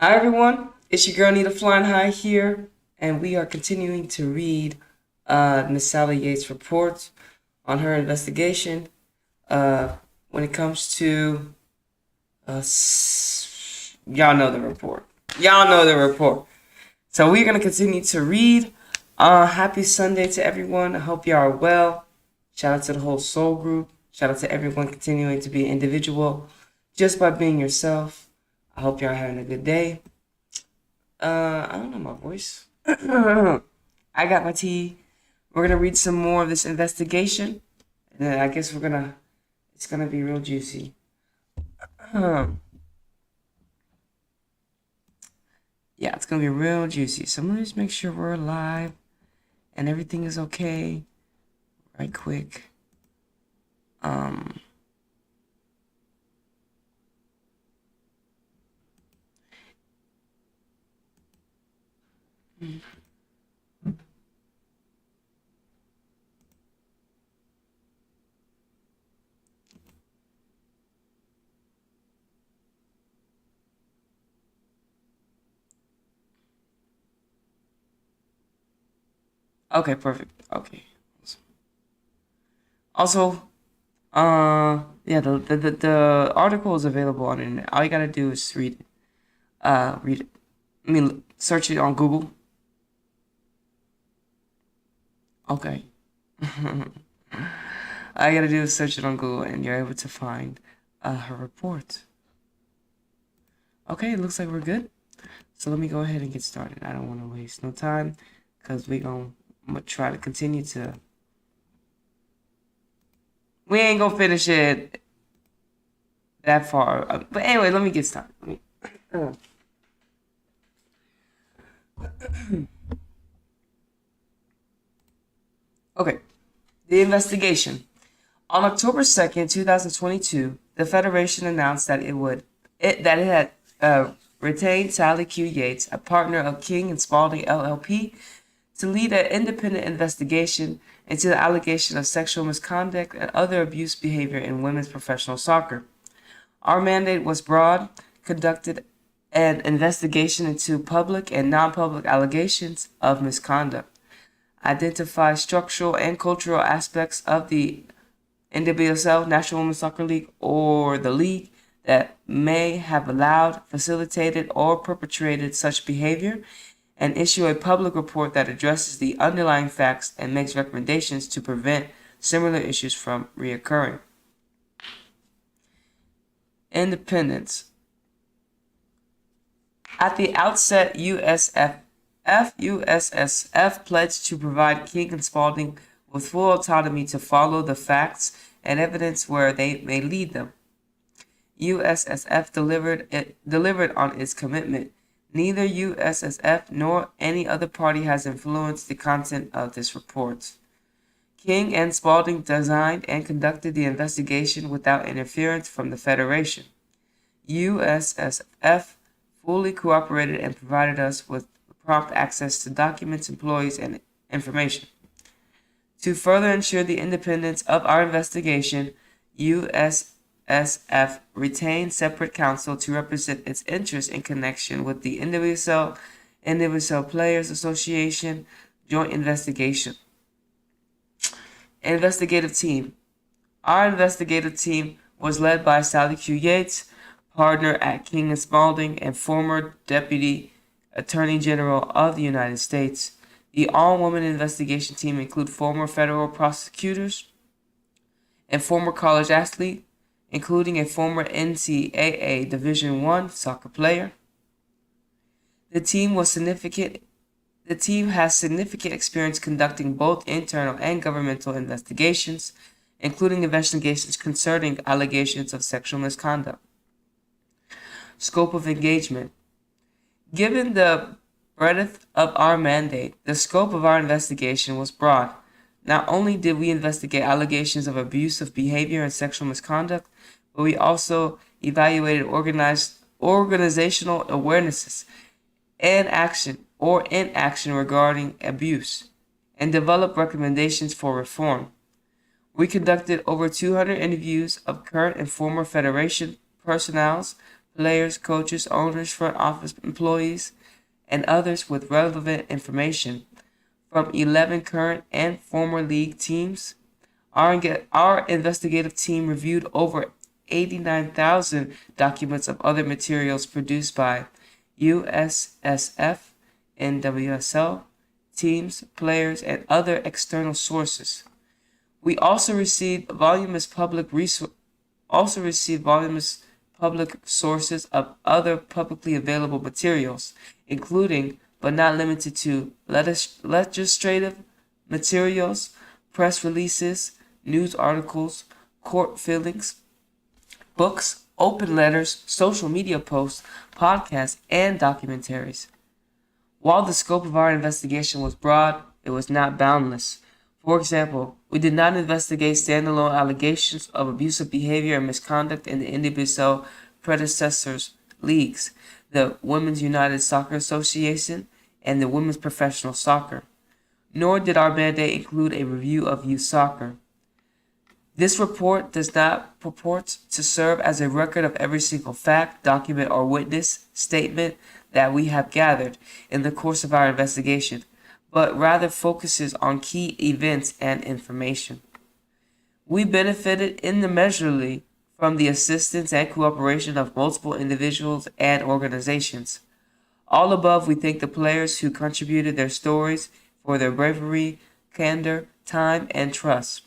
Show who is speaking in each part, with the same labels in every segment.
Speaker 1: Hi everyone, it's your girl Anita flying high here, and we are continuing to read Miss Sally Yates' report on her investigation when it comes to y'all know the report. Y'all know the report. So we're gonna continue to read. Happy Sunday to everyone. I hope y'all are well. Shout out to the whole soul group. Shout out to everyone continuing to be an individual just by being yourself. I hope y'all are having a good day. I don't know my voice. I got my tea. We're gonna read some more of this investigation, and then I guess it's gonna be real juicy. Yeah, it's gonna be real juicy. So let me just make sure we're live and everything is okay. Right quick. Um. Okay, perfect. Okay. Also, yeah, the article is available on the internet. All you gotta do is read it. Read it. I mean, search it on Google. Okay. All you gotta do is search it on Google, and you're able to find her report. Okay, it looks like we're good. So let me go ahead and get started. I don't want to waste no time, because I'm gonna try to continue to. We ain't gonna finish it that far. But anyway, let me get started. Okay, the investigation. On October 2nd, 2022, the Federation announced that it had retained Sally Q. Yates, a partner of King and Spalding LLP, to lead an independent investigation into the allegation of sexual misconduct and other abuse behavior in women's professional soccer. Our mandate was broad, conducted an investigation into public and non-public allegations of misconduct, identify structural and cultural aspects of the NWSL, National Women's Soccer League, or the league that may have allowed, facilitated, or perpetrated such behavior, and issue a public report that addresses the underlying facts and makes recommendations to prevent similar issues from reoccurring. Independence. At the outset, USSF pledged to provide King and Spalding with full autonomy to follow the facts and evidence where they may lead them. USSF delivered on its commitment. Neither USSF nor any other party has influenced the content of this report. King and Spalding designed and conducted the investigation without interference from the Federation. USSF fully cooperated and provided us with prompt access to documents, employees, and information. To further ensure the independence of our investigation, USSF retained separate counsel to represent its interests in connection with the NWSL Players Association joint investigation. Investigative team. Our investigative team was led by Sally Q. Yates, partner at King and Spalding and former Deputy Attorney General of the United States. The all-woman investigation team include former federal prosecutors and former college athlete, including a former NCAA Division I soccer player. The team has significant experience conducting both internal and governmental investigations, including investigations concerning allegations of sexual misconduct. Scope of engagement. Given the breadth of our mandate, the scope of our investigation was broad. Not only did we investigate allegations of abusive behavior and sexual misconduct, but we also evaluated organizational awarenesses and inaction regarding abuse, and developed recommendations for reform. We conducted over 200 interviews of current and former Federation personnel, players, coaches, owners, front office employees, and others with relevant information from 11 current and former league teams. Our investigative team reviewed over 89,000 documents of other materials produced by USSF, NWSL, teams, players, and other external sources. We also received voluminous public sources of other publicly available materials, including but not limited to legislative materials, press releases, news articles, court filings, books, open letters, social media posts, podcasts, and documentaries. While the scope of our investigation was broad, it was not boundless. For example, we did not investigate standalone allegations of abusive behavior and misconduct in the NWSL predecessors leagues, the Women's United Soccer Association, and the Women's Professional Soccer. Nor did our mandate include a review of youth soccer. This report does not purport to serve as a record of every single fact, document, or witness statement that we have gathered in the course of our investigation, but rather focuses on key events and information. We benefited immeasurably from the assistance and cooperation of multiple individuals and organizations. All above, we thank the players who contributed their stories for their bravery, candor, time, and trust.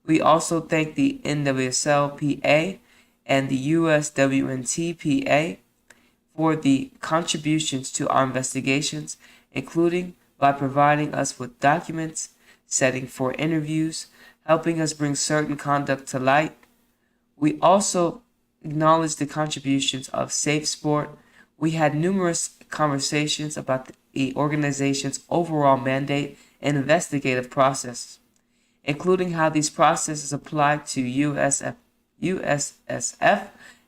Speaker 1: We also thank the NWSL-PA and the USWNT-PA for the contributions to our investigations, including by providing us with documents, setting for interviews, helping us bring certain conduct to light. We also acknowledge the contributions of Safe Sport. We had numerous conversations about the organization's overall mandate and investigative process, including how these processes apply to USSF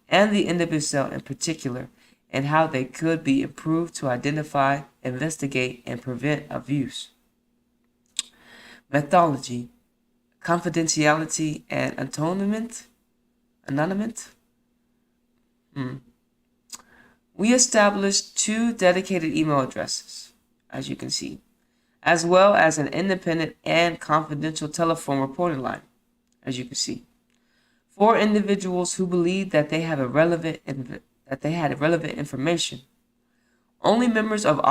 Speaker 1: and the NWSL in particular, and how they could be improved to identify, investigate, and prevent abuse. Methodology, confidentiality, and anonymity. We established 2 dedicated email addresses, as you can see, as well as an independent and confidential telephone reporting line, as you can see, for individuals who believed that they had relevant information. Only members of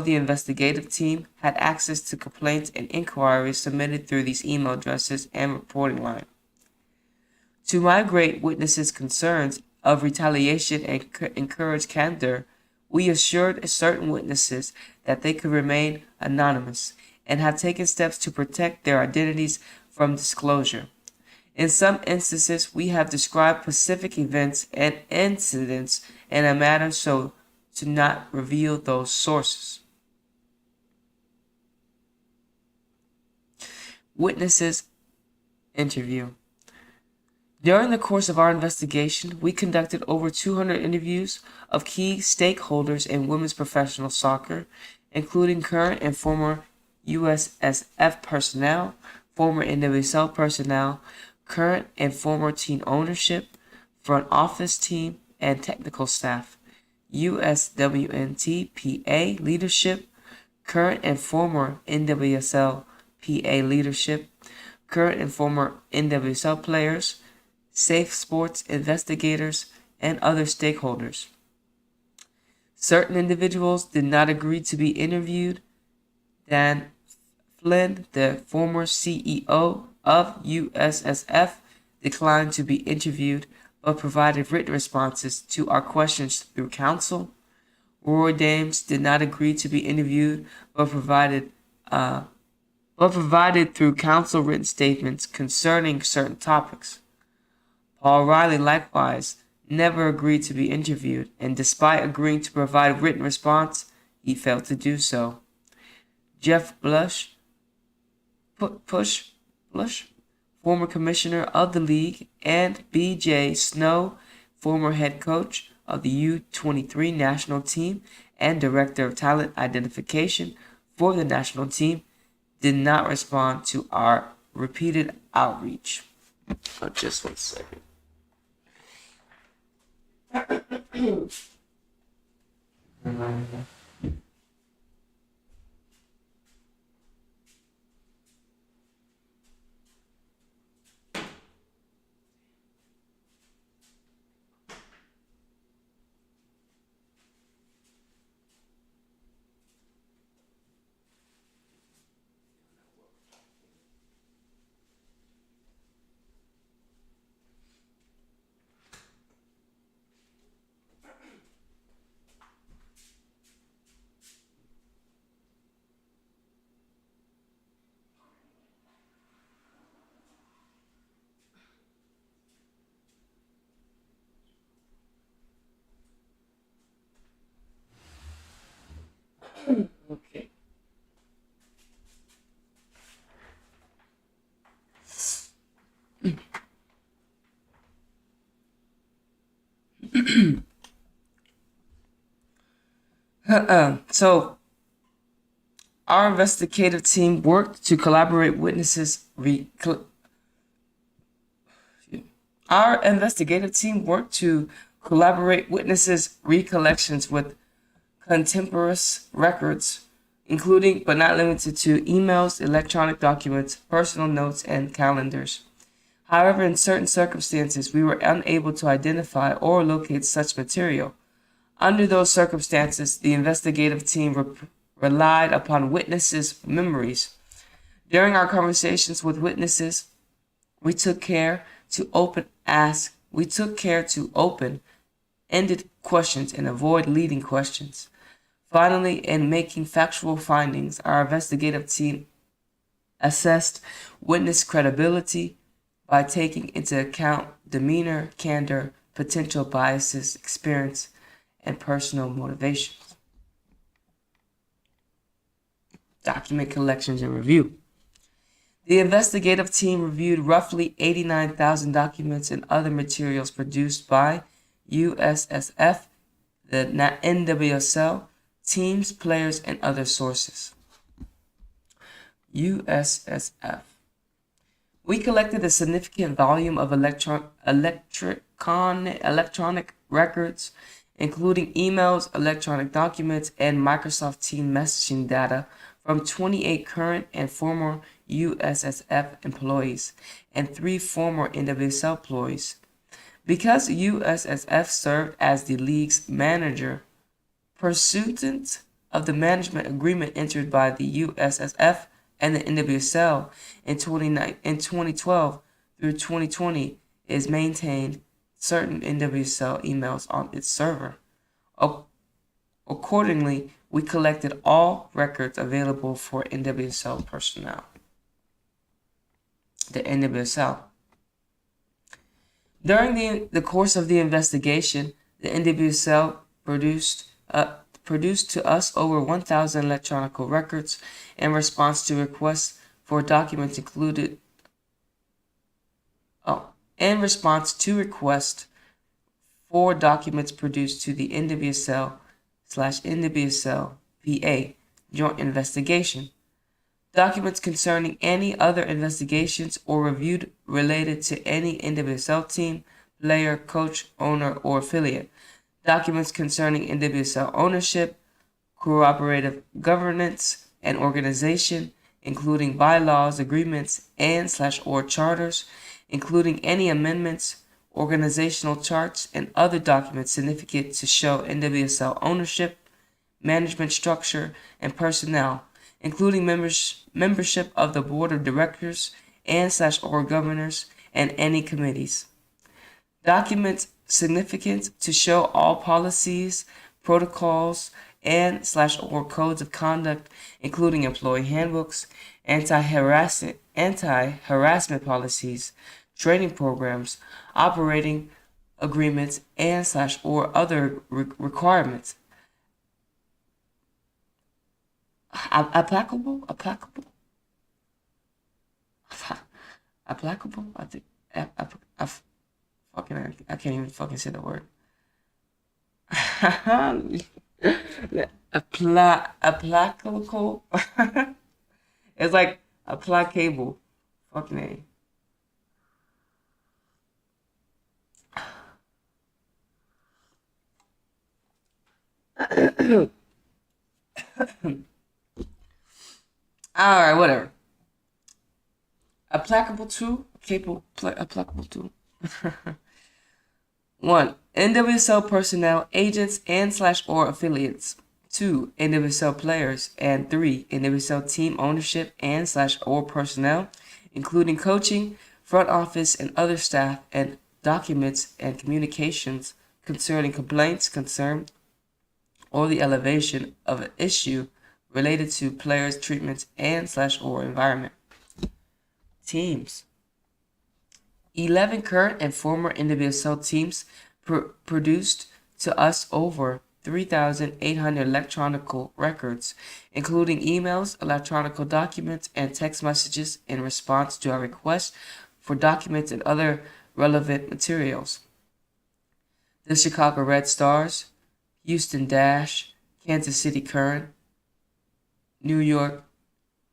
Speaker 1: the investigative team had access to complaints and inquiries submitted through these email addresses and reporting line. To migrate witnesses' concerns of retaliation and encourage candor, we assured certain witnesses that they could remain anonymous and have taken steps to protect their identities from disclosure. In some instances, we have described specific events and incidents in a manner so to not reveal those sources. Witnesses interview. During the course of our investigation, we conducted over 200 interviews of key stakeholders in women's professional soccer, including current and former USSF personnel, former NWSL personnel, current and former team ownership, front office team, and technical staff, USWNT PA leadership, current and former NWSL PA leadership, current and former NWSL players, Safe Sports investigators, and other stakeholders. Certain individuals did not agree to be interviewed. Dan Flynn, the former CEO of USSF, declined to be interviewed but provided written responses to our questions through counsel. Roy Dames did not agree to be interviewed but provided through counsel written statements concerning certain topics. Paul Riley likewise never agreed to be interviewed, and despite agreeing to provide written response, he failed to do so. Jeff Blush, former commissioner of the league, and B.J. Snow, former head coach of the U23 national team and director of talent identification for the national team, did not respond to our repeated outreach. Oh, just 1 second. Okay. So our investigative team worked to collaborate witnesses. Our investigative team worked to collaborate witnesses' recollections with contemporaneous records, including but not limited to emails, electronic documents, personal notes, and calendars. However, in certain circumstances, we were unable to identify or locate such material. Under those circumstances, the investigative team relied upon witnesses' memories. During our conversations with witnesses, we took care to open-ended questions and avoid leading questions. Finally, in making factual findings, our investigative team assessed witness credibility by taking into account demeanor, candor, potential biases, experience, and personal motivations. Document collections and review. The investigative team reviewed roughly 89,000 documents and other materials produced by USSF, the NWSL, teams, players, and other sources. USSF. We collected a significant volume of electronic records, including emails, electronic documents, and Microsoft Teams messaging data from 28 current and former USSF employees and 3 former NWSL employees. Because USSF served as the league's manager, pursuant of the management agreement entered by the USSF and the NWSL in 2012 through 2020, is maintained certain NWSL emails on its server. Accordingly, we collected all records available for NWSL personnel. The NWSL. During the course of the investigation, the NWSL produced to us over 1,000 electronic records in response to requests for documents included. In response to requests for documents produced to the NWSL/NWSL VA joint investigation. Documents concerning any other investigations or reviewed related to any NWSL team, player, coach, owner, or affiliate. Documents concerning NWSL ownership, cooperative governance, and organization, including bylaws, agreements, and/or charters, including any amendments, organizational charts, and other documents significant to show NWSL ownership, management structure, and personnel, including membership of the board of directors and/or governors and any committees. Documents significant to show all policies, protocols, and/or codes of conduct, including employee handbooks, anti-harassment policies, training programs, operating agreements, and/or other requirements. Applicable? I think. I can't even fucking say the word. Applicable. It's like applicable. Fucking A. Alright, whatever. Applicable to? Applicable to? 1. NWSL personnel, agents, and slash or affiliates. 2. NWSL players. And 3. NWSL team ownership and slash or personnel, including coaching, front office, and other staff, and documents and communications concerning complaints, concern, or the elevation of an issue related to players' treatment and slash or environment. Teams. 11 current and former NWSL teams produced to us over 3,800 electronic records, including emails, electronic documents, and text messages in response to our request for documents and other relevant materials. The Chicago Red Stars, Houston Dash, Kansas City Current, New York,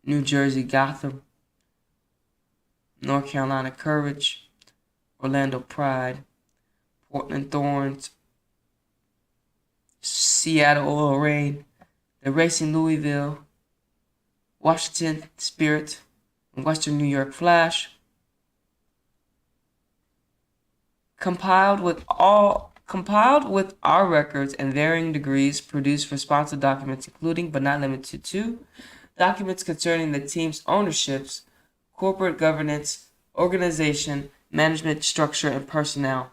Speaker 1: New Jersey Gotham, North Carolina Courage, Orlando Pride, Portland Thorns, Seattle Oil Rain, the Racing Louisville, Washington Spirit, and Western New York Flash. Compiled with our records in varying degrees, produced responsive documents, including but not limited to documents concerning the team's ownerships, corporate governance, organization, management structure, and personnel,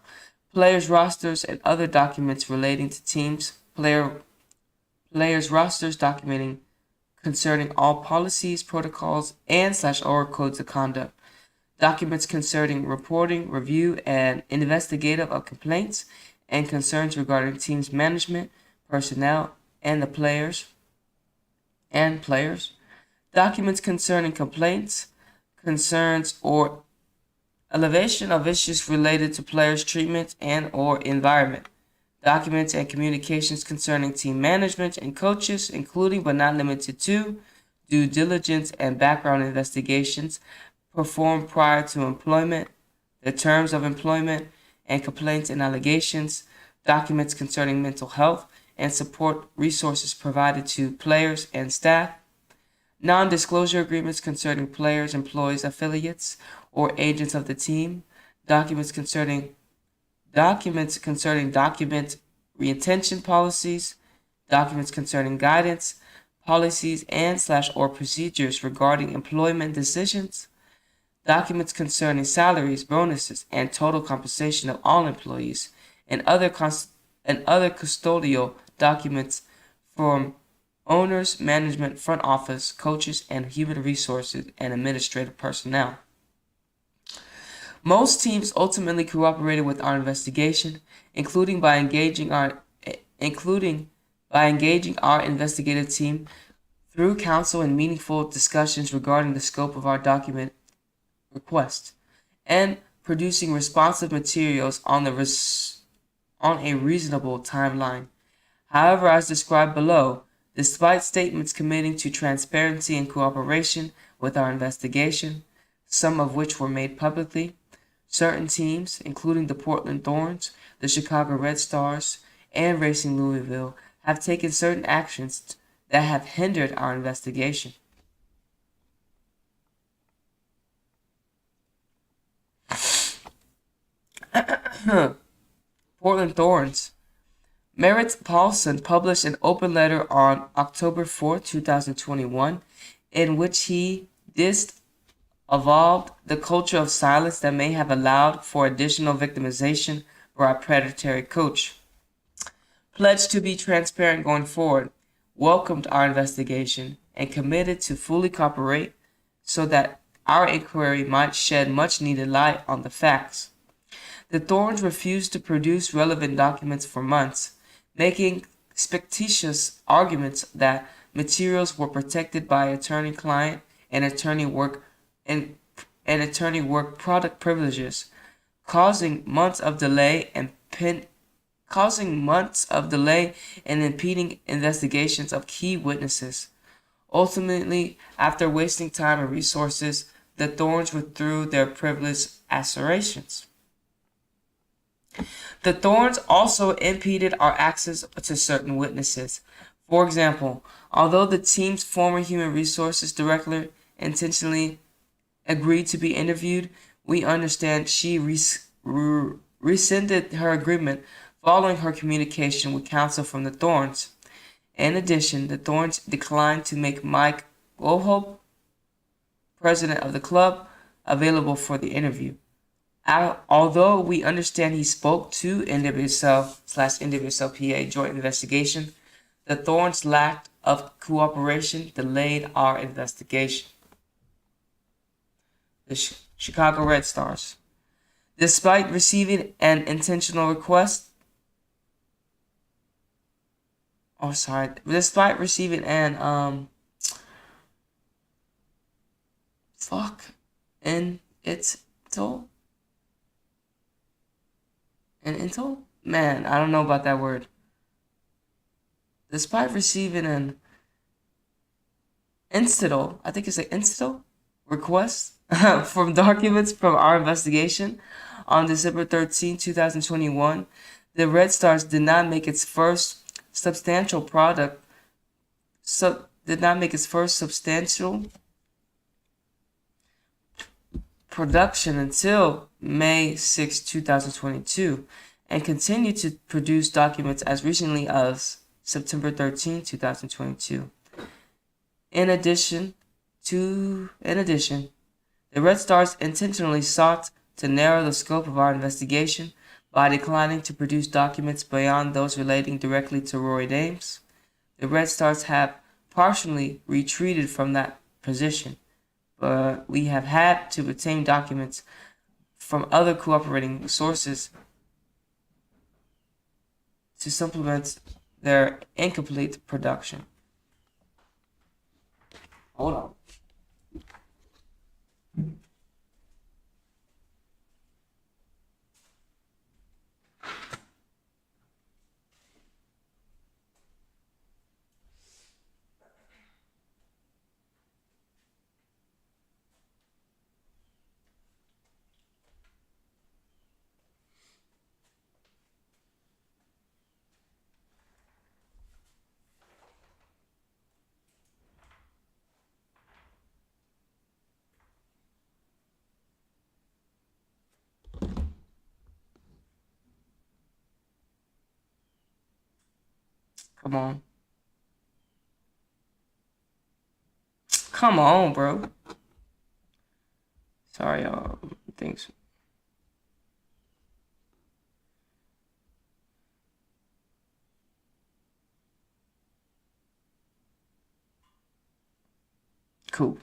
Speaker 1: players' rosters, and other documents relating to teams, players' rosters documenting concerning all policies, protocols, and slash or codes of conduct, documents concerning reporting, review, and investigative of complaints and concerns regarding team's management, personnel, and the players, documents concerning complaints, concerns, or elevation of issues related to players' treatment and or environment, documents and communications concerning team management and coaches, including but not limited to due diligence and background investigations performed prior to employment, the terms of employment, and complaints and allegations, documents concerning mental health and support resources provided to players and staff, non-disclosure agreements concerning players, employees, affiliates, or agents of the team, documents concerning document retention policies, documents concerning guidance, policies, and slash or procedures regarding employment decisions, documents concerning salaries, bonuses, and total compensation of all employees, and other custodial documents from owners, management, front office, coaches, and human resources and administrative personnel. Most teams ultimately cooperated with our investigation, including by engaging our investigative team through counsel and meaningful discussions regarding the scope of our document request, and producing responsive materials on a reasonable timeline. However, as described below, despite statements committing to transparency and cooperation with our investigation, some of which were made publicly, certain teams, including the Portland Thorns, the Chicago Red Stars, and Racing Louisville, have taken certain actions that have hindered our investigation. Portland Thorns. Merritt Paulson published an open letter on October 4, 2021, in which he disavowed the culture of silence that may have allowed for additional victimization for our predatory coach. Pledged to be transparent going forward, welcomed our investigation, and committed to fully cooperate so that our inquiry might shed much needed light on the facts. The Thorns refused to produce relevant documents for months, making specious arguments that materials were protected by attorney-client and attorney work product privileges, causing months of delay and impeding investigations of key witnesses. Ultimately, after wasting time and resources, the Thorns withdrew their privilege assertions. The thorns also impeded our access to certain witnesses. For example, although the team's former human resources director intentionally agreed to be interviewed, we understand she rescinded her agreement following her communication with counsel from the Thorns. In addition, the Thorns declined to make Mike Wohope, president of the club, available for the interview. Although we understand he spoke to NWSL/NWSL-PA joint investigation, the Thorns' lack of cooperation delayed our investigation. The Chicago Red Stars. Despite receiving an intentional request, despite receiving an man, I don't know about that word. Despite receiving an incidental, I think it's an incidental request from documents from our investigation on December 13, 2021, the Red Stars did not make its first substantial production until May 6, 2022, and continued to produce documents as recently as September 13, 2022. In addition, the Red Stars intentionally sought to narrow the scope of our investigation by declining to produce documents beyond those relating directly to Rory Dames. The Red Stars have partially retreated from that position, but we have had to obtain documents from other cooperating sources to supplement their incomplete production. Hold on. Come on. Come on, bro. Sorry, y'all. Thanks. Cool.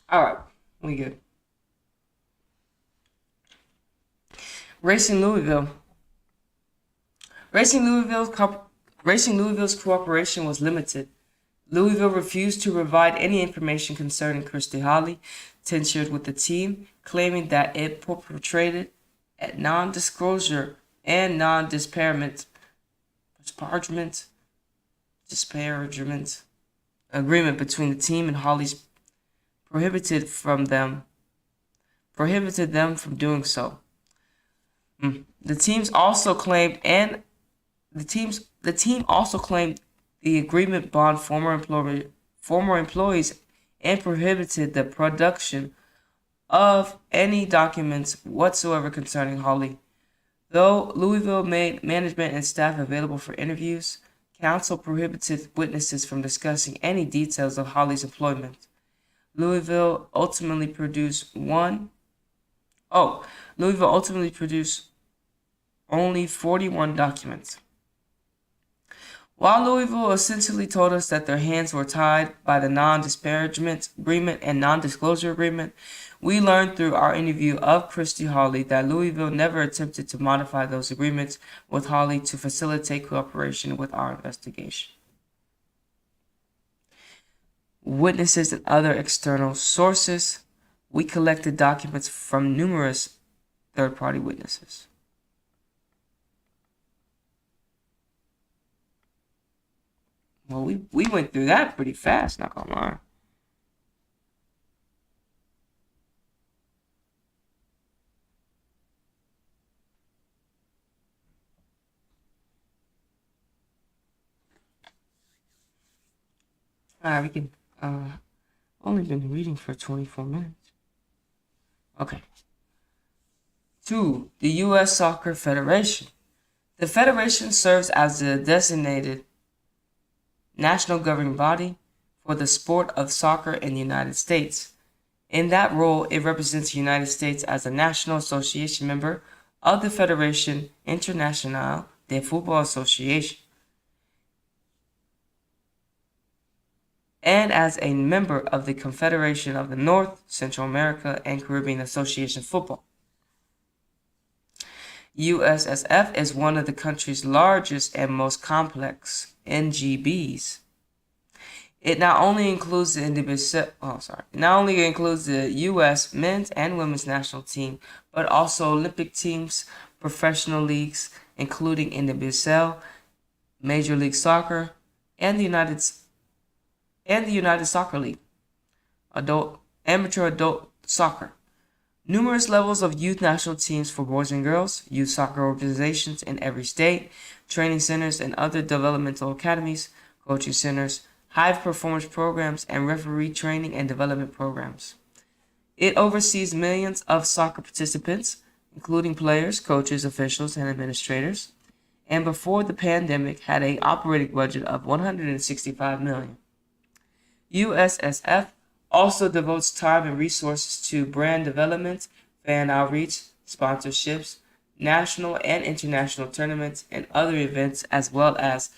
Speaker 1: All right, we good. Racing Louisville. Racing Louisville's cooperation was limited. Louisville refused to provide any information concerning Christy Holly, tenured with the team, claiming that it perpetrated a non-disclosure and non-disparagement agreement between the team and Holly's prohibited them from doing so. The team also claimed the agreement bond former employees and prohibited the production of any documents whatsoever concerning Holly. Though Louisville made management and staff available for interviews, counsel prohibited witnesses from discussing any details of Holly's employment. Louisville ultimately produced only 41 documents. While Louisville essentially told us that their hands were tied by the non-disparagement agreement and non-disclosure agreement, we learned through our interview of Christy Holly that Louisville never attempted to modify those agreements with Holly to facilitate cooperation with our investigation. Witnesses and other external sources. We collected documents from numerous third-party witnesses. Well, we went through that pretty fast, not gonna lie. Alright, we can, only been reading for 24 minutes. Okay. 2. The U.S. Soccer Federation. The Federation serves as the designated national governing body for the sport of soccer in the United States. In that role, it represents the United States as a national association member of the Fédération Internationale de Football Association, and as a member of the Confederation of the North, Central America, and Caribbean Association Football. USSF is one of the country's largest and most complex NGBs. It not only includes the U.S. men's and women's national team, but also Olympic teams, professional leagues, including NWSL, Major League Soccer, and the United Soccer League, amateur adult soccer. Numerous levels of youth national teams for boys and girls, youth soccer organizations in every state, training centers and other developmental academies, coaching centers, high performance programs, and referee training and development programs. It oversees millions of soccer participants, including players, coaches, officials, and administrators, and before the pandemic had an operating budget of $165 million. USSF also devotes time and resources to brand development, fan outreach, sponsorships, national and international tournaments, and other events, as well as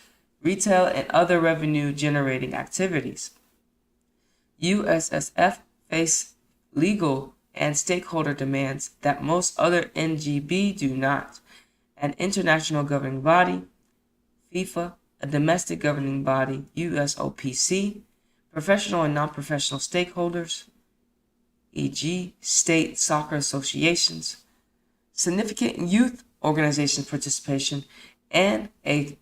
Speaker 1: retail and other revenue-generating activities. USSF face legal and stakeholder demands that most other NGB do not: an international governing body, FIFA, a domestic governing body, USOPC, professional and non-professional stakeholders, e.g., state soccer associations, significant youth organization participation, and a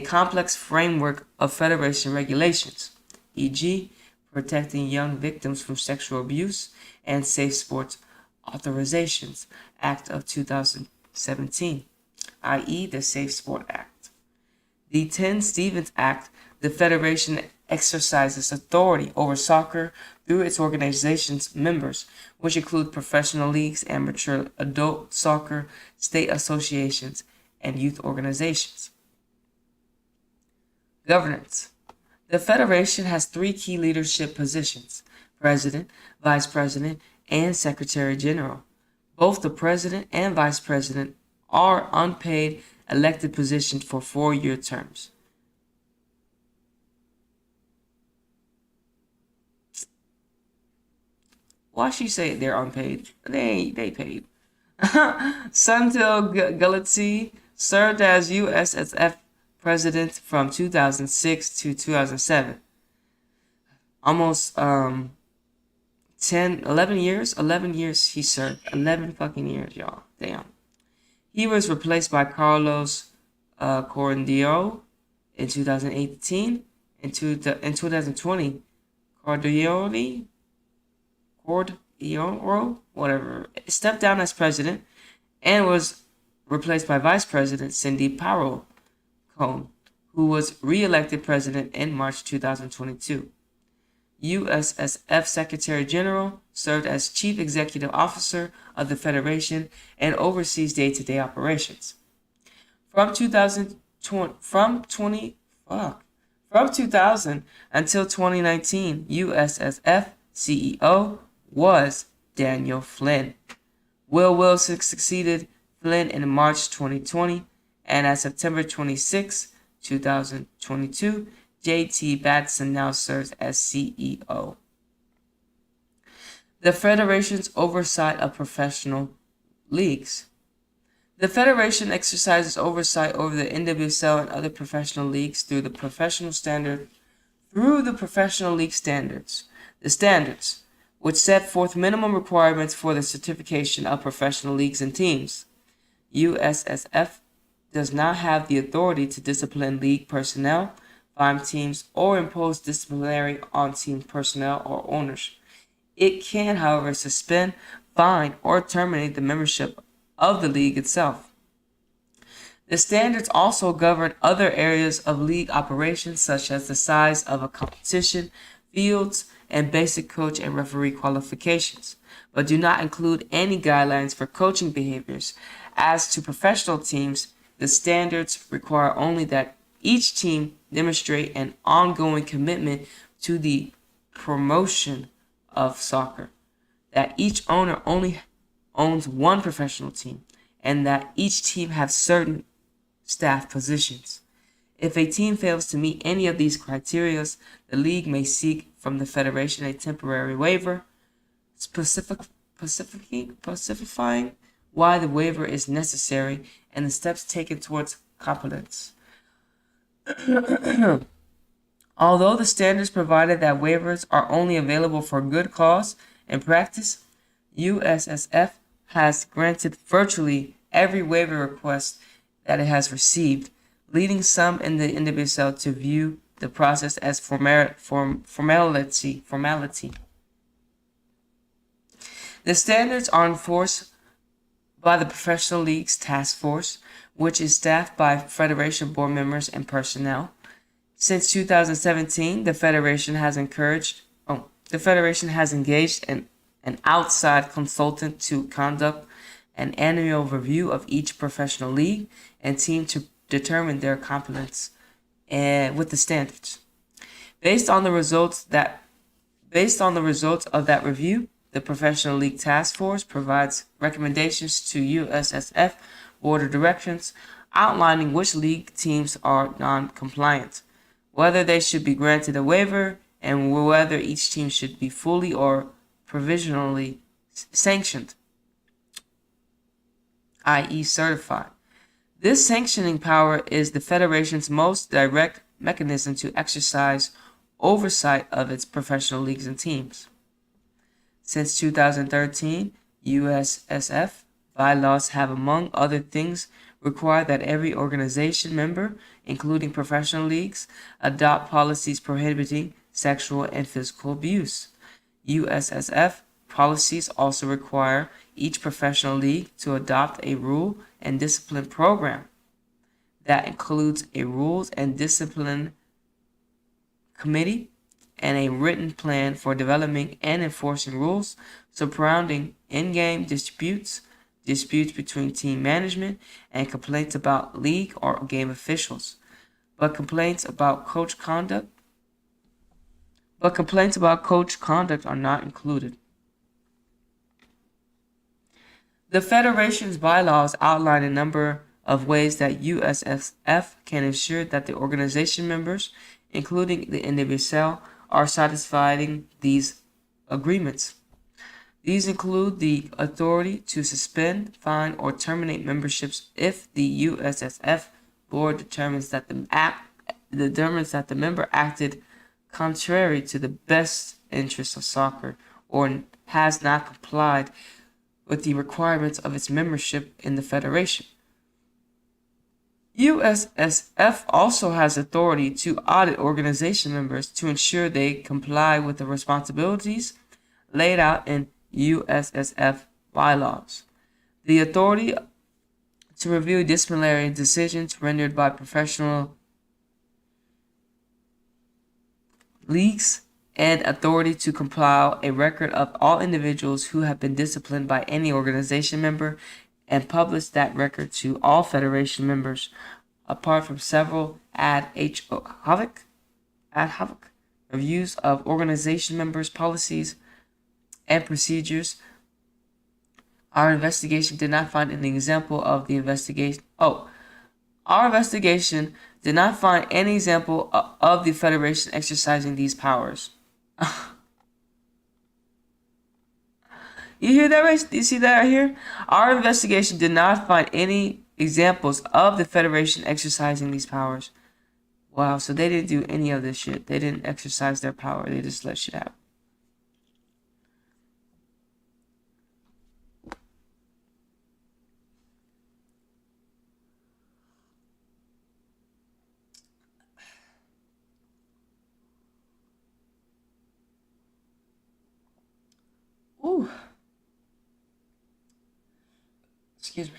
Speaker 1: complex framework of federation regulations, e.g., protecting young victims from sexual abuse and Safe Sports Authorizations Act of 2017, i.e., the Safe Sport Act. The 10 Stevens Act, the Federation exercises authority over soccer through its organization's members, which include professional leagues, amateur adult soccer, state associations, and youth organizations. Governance. The Federation has 3 key leadership positions: President, Vice President, and Secretary General. Both the President and Vice President are unpaid elected positions for 4-year terms. Why she say they're unpaid? They paid. Suntil Galazi served as USSF president from 2006 to 2007. Almost 11 years. 11 years he served. 11 fucking years, y'all. Damn. He was replaced by Carlos Corndio in 2018. In 2020, Cordioro, whatever, stepped down as president and was replaced by Vice President Cindy Powell Cone, who was re-elected president in March 2022. USSF Secretary General served as Chief Executive Officer of the Federation and oversees day-to-day operations. From 2000 until 2019, USSF CEO was Daniel Flynn. Will Wilson succeeded Flynn in March 2020, and as September 26, 2022, J.T. Batson now serves as CEO. The Federation's oversight of professional leagues. The Federation exercises oversight over the NWSL and other professional leagues through the professional league standards. The standards, which set forth minimum requirements for the certification of professional leagues and teams. USSF does not have the authority to discipline league personnel, fine teams, or impose disciplinary on team personnel or owners. It can, however, suspend, fine, or terminate the membership of the league itself. The standards also govern other areas of league operations, such as the size of a competition, fields, and basic coach and referee qualifications, but do not include any guidelines for coaching behaviors. As to professional teams, the standards require only that each team demonstrate an ongoing commitment to the promotion of soccer, that each owner only owns one professional team, and that each team have certain staff positions. If a team fails to meet any of these criteria, the league may seek from the federation a temporary waiver, specifying why the waiver is necessary and the steps taken towards competence. Although the standards provided that waivers are only available for good cause in practice, USSF has granted virtually every waiver request that it has received, leading some in the NWSL to view the process as formality. The standards are enforced by the Professional Leagues Task Force, which is staffed by Federation board members and personnel. Since 2017, the Federation has engaged an outside consultant to conduct an annual review of each professional league and team to determine their competence with the standards. Based on the results of that review, the Professional League Task Force provides recommendations to USSF Board of Directors outlining which league teams are non-compliant, whether they should be granted a waiver, and whether each team should be fully or provisionally sanctioned, i.e. certified. This sanctioning power is the Federation's most direct mechanism to exercise oversight of its professional leagues and teams. Since 2013, USSF bylaws have, among other things, required that every organization member, including professional leagues, adopt policies prohibiting sexual and physical abuse. USSF policies also require each professional league to adopt a rule and discipline program that includes a rules and discipline committee and a written plan for developing and enforcing rules surrounding in-game disputes, disputes between team management, and complaints about league or game officials. But complaints about coach conduct are not included. The Federation's bylaws outline a number of ways that USSF can ensure that the organization members, including the NWSL, are satisfying these agreements. These include the authority to suspend, fine, or terminate memberships if the USSF board determines that the member acted contrary to the best interests of soccer or has not complied with the requirements of its membership in the Federation. USSF also has authority to audit organization members to ensure they comply with the responsibilities laid out in USSF bylaws. The authority to review disciplinary decisions rendered by professional leagues and authority to compile a record of all individuals who have been disciplined by any organization member and publish that record to all Federation members, apart from several ad hoc reviews of organization members' policies and procedures. Our investigation did not find any example of the investigation. Our investigation did not find any example of the Federation exercising these powers. You hear that right? You see that right here? Our investigation did not find any examples of the Federation exercising these powers. Wow, so they didn't do any of this shit. They didn't exercise their power. They just let shit happen. Ooh, excuse me.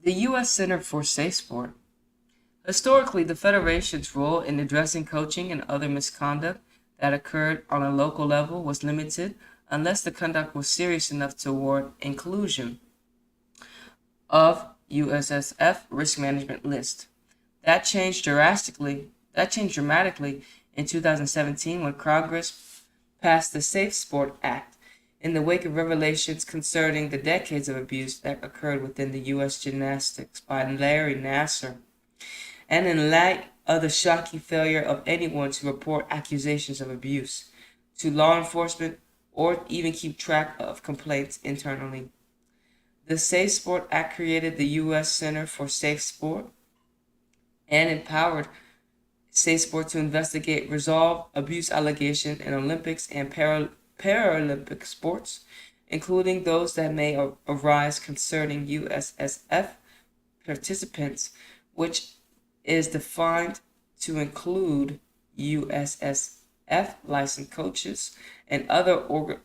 Speaker 1: The U.S. Center for Safe Sport. Historically, the Federation's role in addressing coaching and other misconduct that occurred on a local level was limited unless the conduct was serious enough to warrant inclusion of USSF risk management list. That changed dramatically in 2017 when Congress passed the Safe Sport Act in the wake of revelations concerning the decades of abuse that occurred within the U.S. gymnastics by Larry Nassar, and in light of the shocking failure of anyone to report accusations of abuse to law enforcement or even keep track of complaints internally. The Safe Sport Act created the U.S. Center for Safe Sport and empowered Safe Sport to investigate, resolve abuse allegations in Olympics and Paralympic sports, including those that may arise concerning USSF participants, which is defined to include USSF licensed coaches and other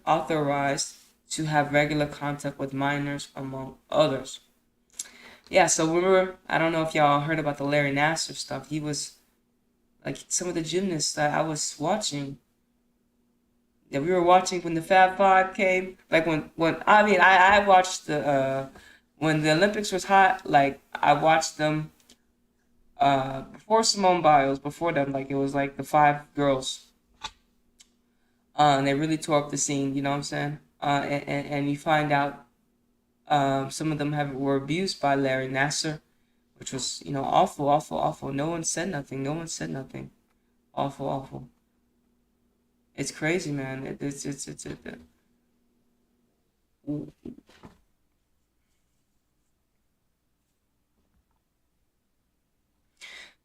Speaker 1: authorized to have regular contact with minors, among others. Yeah, so remember, I don't know if y'all heard about the Larry Nassar stuff. He was like some of the gymnasts that I was watching. Yeah, we were watching when the Fab Five came. Like when I watched the when the Olympics was hot. Like I watched them before Simone Biles. Before them, like it was like the five girls. And they really tore up the scene. You know what I'm saying? And you find out some of them were abused by Larry Nassar, which was awful, awful, awful. No one said nothing. No one said nothing. Awful, awful. It's crazy, man.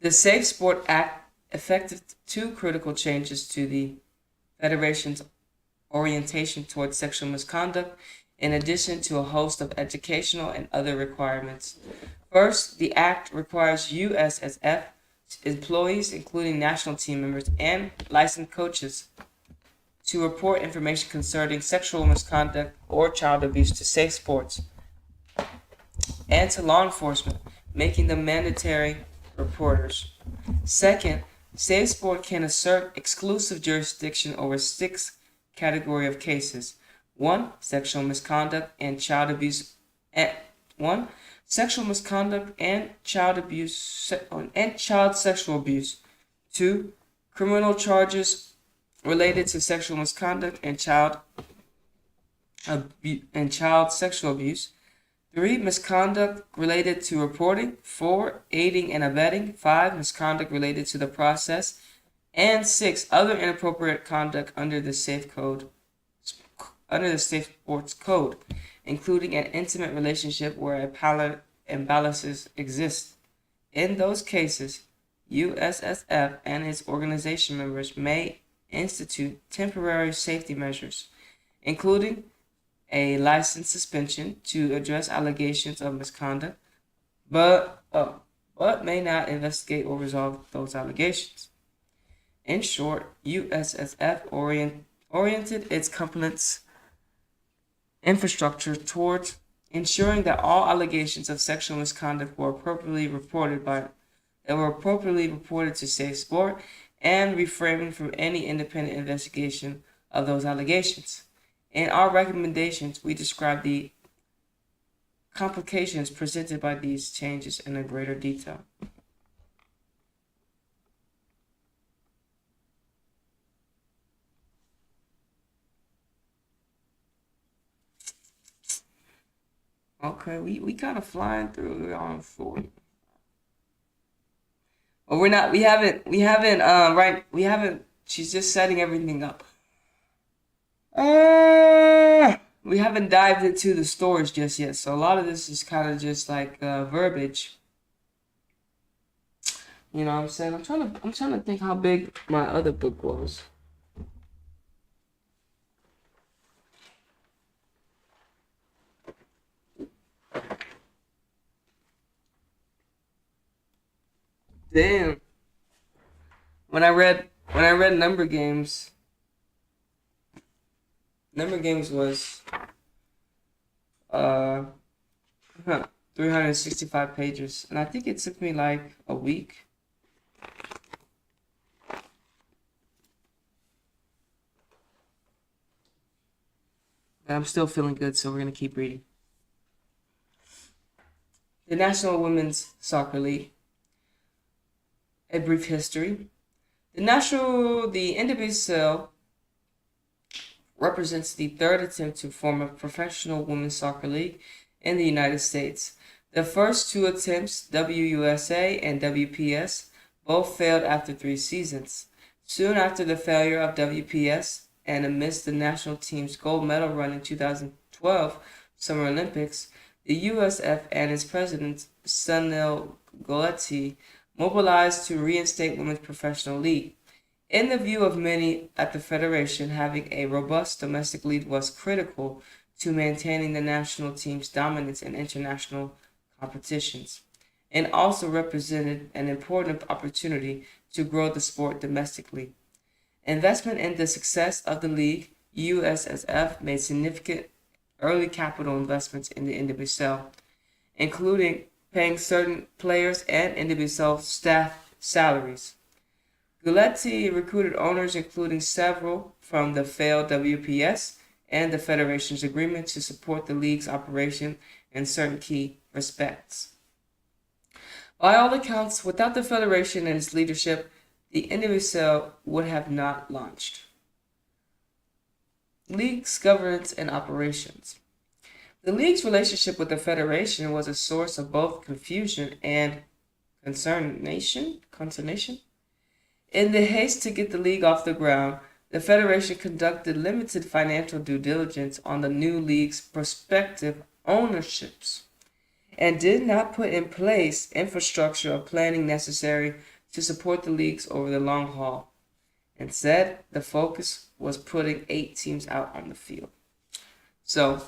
Speaker 1: The Safe Sport Act effected two critical changes to the Federation's orientation towards sexual misconduct, in addition to a host of educational and other requirements. First, the Act requires USSF employees, including national team members and licensed coaches, to report information concerning sexual misconduct or child abuse to Safe Sports and to law enforcement, making them mandatory reporters. Second, Safe Sport can assert exclusive jurisdiction over 6 categories of cases. 1. Sexual misconduct and child abuse. 1. Sexual misconduct and child abuse and child sexual abuse. 2. Criminal charges related to sexual misconduct and child sexual abuse. 3. Misconduct related to reporting. 4. Aiding and abetting. 5. Misconduct related to the process. And 6. Other inappropriate conduct under the Safe Sports Code, including an intimate relationship where imbalances exist. In those cases, USSF and its organization members may institute temporary safety measures, including a license suspension to address allegations of misconduct, but may not investigate or resolve those allegations. In short, USSF oriented its compliance infrastructure towards ensuring that all allegations of sexual misconduct were appropriately reported to Safe Sport, and refraining from any independent investigation of those allegations. In our recommendations, we describe the complications presented by these changes in a greater detail. Okay, we kind of flying through on 40. Well, we haven't, she's just setting everything up. We haven't dived into the stories just yet, so a lot of this is kind of just like verbiage. You know what I'm saying? I'm trying to think how big my other book was. Damn. When I read Number Games was uh 365 pages, and I think it took me like a week. And I'm still feeling good, so we're gonna keep reading. The National Women's Soccer League. A brief history. The NWSL represents the third attempt to form a professional women's soccer league in the United States. The first two attempts, WUSA and WPS, both failed after 3 seasons. Soon after the failure of WPS, and amidst the national team's gold medal run in 2012 Summer Olympics, the USF and its president, Sunil Gulati, mobilized to reinstate women's professional league. In the view of many at the Federation, having a robust domestic league was critical to maintaining the national team's dominance in international competitions, and also represented an important opportunity to grow the sport domestically. Investment in the success of the league, USSF made significant early capital investments in the NWSL, including paying certain players and NWSL staff salaries. Gulati recruited owners, including several from the failed WPS and the Federation's agreement to support the league's operation in certain key respects. By all accounts, without the Federation and its leadership, the NWSL would have not launched. League's governance and operations. The league's relationship with the Federation was a source of both confusion and consternation. In the haste to get the league off the ground, the Federation conducted limited financial due diligence on the new league's prospective ownerships and did not put in place infrastructure or planning necessary to support the leagues over the long haul. Instead, the focus was putting 8 teams out on the field. So,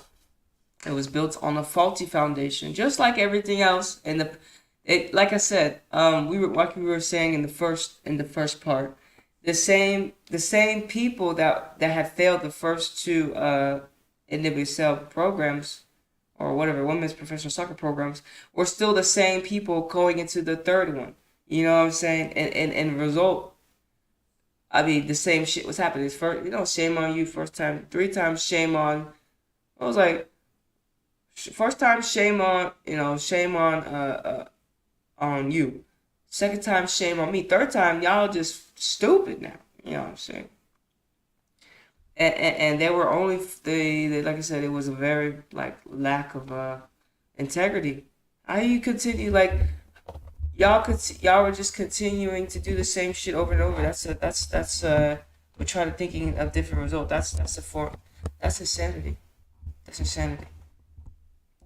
Speaker 1: it was built on a faulty foundation, just like everything else. Like I said, we were saying in the first part, the same people that had failed the first 2 NWSL programs, or whatever, women's professional soccer programs, were still the same people going into the third one. You know what I'm saying? And result, I mean, the same shit was happening. First, shame on you. First time, 3 times, shame on. I was like, first time, shame on you. Second time, shame on me. Third time, y'all just stupid now. You know what I'm saying? And they were only they like I said, it was a very lack of integrity. How you continue y'all were just continuing to do the same shit over and over. We're trying to thinking of different results. That's insanity. That's insanity.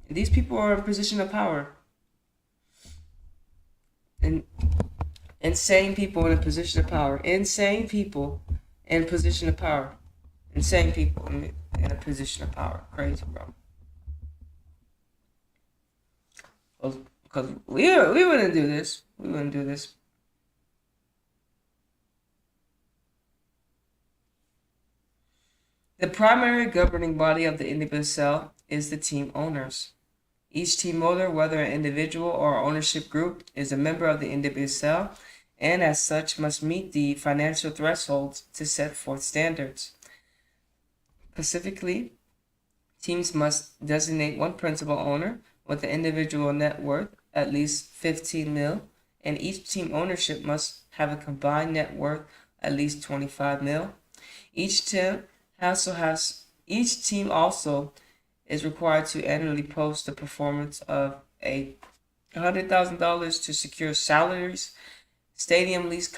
Speaker 1: And these people are in a position of power. And insane people in a position of power. Insane people in a position of power. Insane people in a position of power. Crazy, bro. Because we wouldn't do this. We wouldn't do this. The primary governing body of the NWSL is the team owners. Each team owner, whether an individual or ownership group, is a member of the NWSL and as such must meet the financial thresholds to set forth standards. Specifically, teams must designate one principal owner with an individual net worth at least 15 mil, and each team ownership must have a combined net worth at least 25 mil. Each team also is required to annually post the performance of $100,000 to secure salaries, stadium lease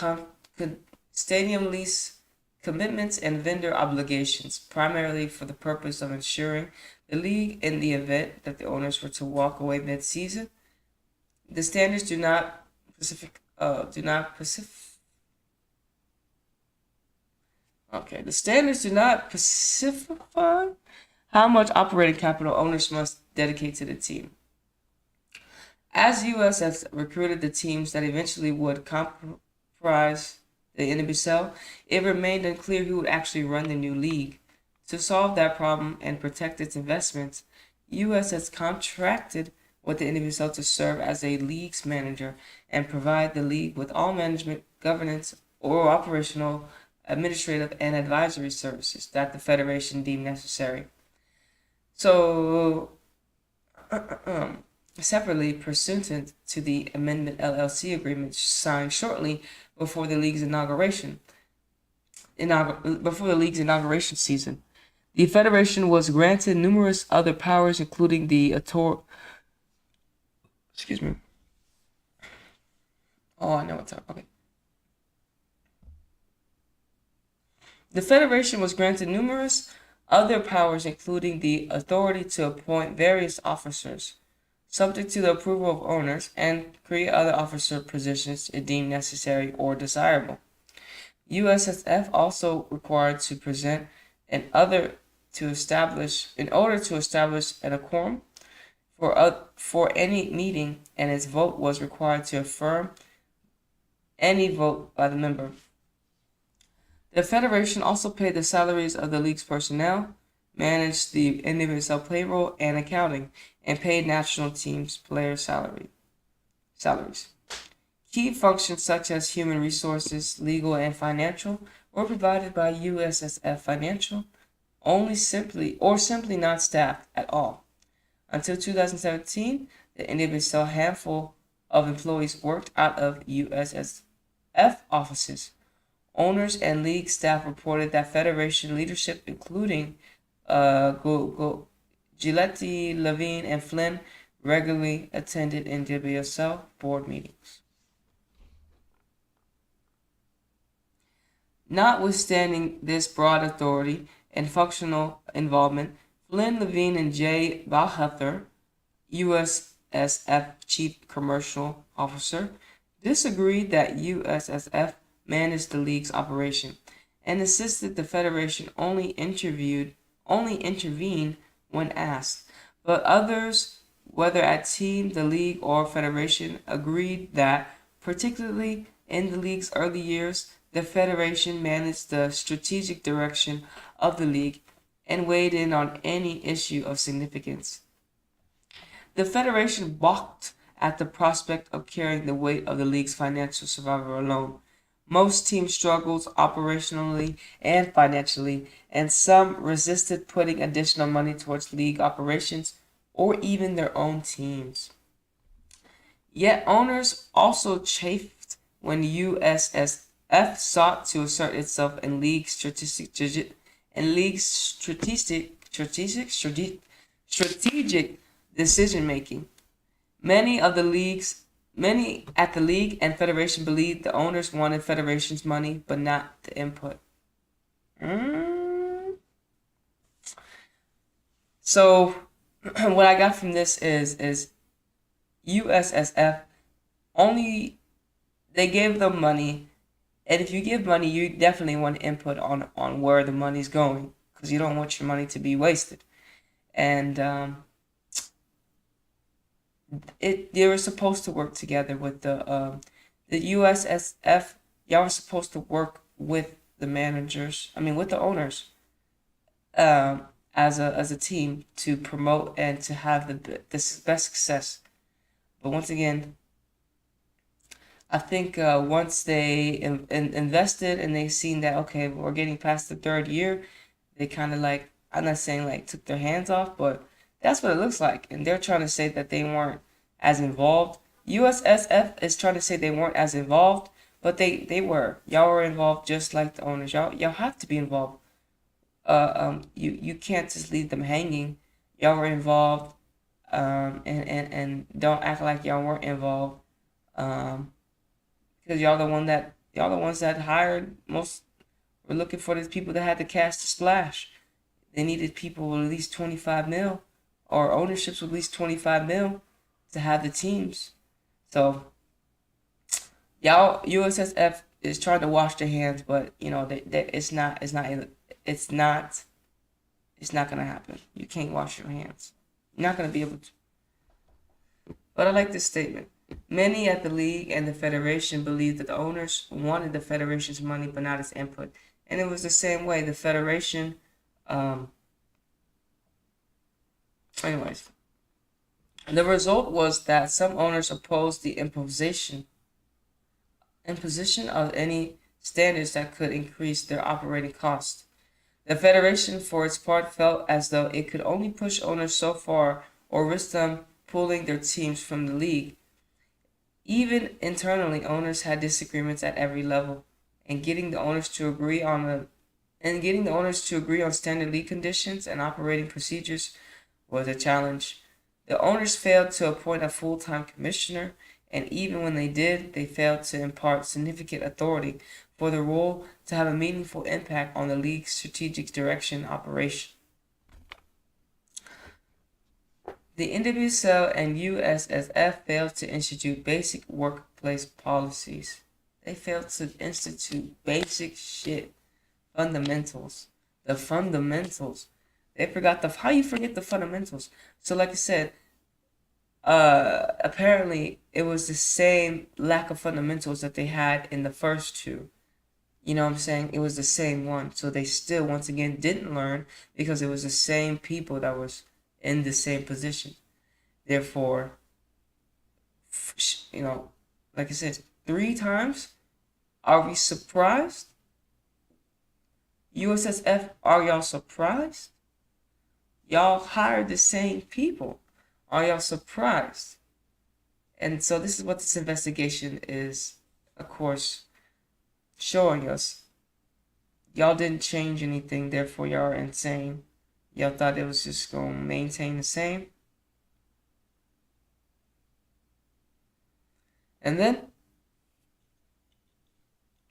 Speaker 1: commitments, and vendor obligations, primarily for the purpose of ensuring the league in the event that the owners were to walk away mid-season. The standards do not specify how much operating capital owners must dedicate to the team. As U.S. has recruited the teams that eventually would comprise the NWSL, it remained unclear who would actually run the new league. To solve that problem and protect its investments, U.S. has contracted with the NWSL to serve as a league's manager and provide the league with all management, governance, or operational, administrative, and advisory services that the federation deemed necessary. So, separately, pursuant to the Amendment LLC agreement signed shortly before the league's inauguration season, the federation was granted numerous other powers, including the Excuse me. Oh, I know what's up. Okay. The federation was granted numerous other powers, including the authority to appoint various officers, subject to the approval of owners, and create other officer positions it deemed necessary or desirable. USSF also required to present in order to establish a quorum for any meeting, and its vote was required to affirm any vote by the member. The federation also paid the salaries of the league's personnel, managed the NWSL payroll and accounting, and paid national teams players' salaries. Key functions such as human resources, legal, and financial were provided by USSF Financial, simply not staffed at all. Until 2017, the NWSL handful of employees worked out of USSF offices. Owners and league staff reported that federation leadership, including Gillette, Levine, and Flynn, regularly attended NWSL board meetings. Notwithstanding this broad authority and functional involvement, Flynn, Levine, and Jay Balhather, USSF Chief Commercial Officer, disagreed that USSF managed the league's operation and insisted the federation only intervened when asked. But others, whether at team, the league, or federation, agreed that, particularly in the league's early years, the federation managed the strategic direction of the league and weighed in on any issue of significance. The federation balked at the prospect of carrying the weight of the league's financial survival alone. Most teams struggled operationally and financially, and some resisted putting additional money towards league operations or even their own teams. Yet owners also chafed when USSF sought to assert itself in league strategic decision making. Many at the league and federation believed the owners wanted federation's money, but not the input. So, what I got from this is USSF only, they gave them money, and if you give money, you definitely want input on where the money's going, because you don't want your money to be wasted. And they were supposed to work together with the USSF. Y'all were supposed to work with the with the owners, as a team to promote and to have the best success. But once again, I think once they invested and they seen that, okay, we're getting past the third year, they kind of I'm not saying took their hands off, but that's what it looks like. And they're trying to say that they weren't as involved. USSF is trying to say they weren't as involved, but they were. Y'all were involved just like the owners. Y'all have to be involved. You can't just leave them hanging. Y'all were involved. And don't act like y'all weren't involved. Because y'all the ones that hired most. Were looking for these people that had the cash to splash. They needed people with at least 25 mil, or ownerships with at least 25 mil, to have the teams. So, y'all, USSF is trying to wash their hands, but it's not gonna happen. You can't wash your hands. You're not gonna be able to. But I like this statement. Many at the league and the federation believed that the owners wanted the federation's money but not its input. And it was the same way. The federation, anyways, the result was that some owners opposed the imposition of any standards that could increase their operating costs. The federation, for its part, felt as though it could only push owners so far or risk them pulling their teams from the league. Even internally, owners had disagreements at every level, and getting the owners to agree on standard league conditions and operating procedures was a challenge. The owners failed to appoint a full-time commissioner, and even when they did, they failed to impart significant authority for the role to have a meaningful impact on the league's strategic direction and operation. The NWSL and USSF failed to institute basic workplace policies. They failed to institute basic shit, fundamentals. The fundamentals. They forgot how you forget the fundamentals. So like I said, apparently it was the same lack of fundamentals that they had in the first two. You know what I'm saying? It was the same one. So they still, once again, didn't learn because it was the same people that was in the same position. Therefore, like I said, 3 times. Are we surprised? USSF, are y'all surprised? Y'all hired the same people. Are y'all surprised? And so this is what this investigation is, of course, showing us. Y'all didn't change anything, therefore y'all are insane. Y'all thought it was just going to maintain the same. And then,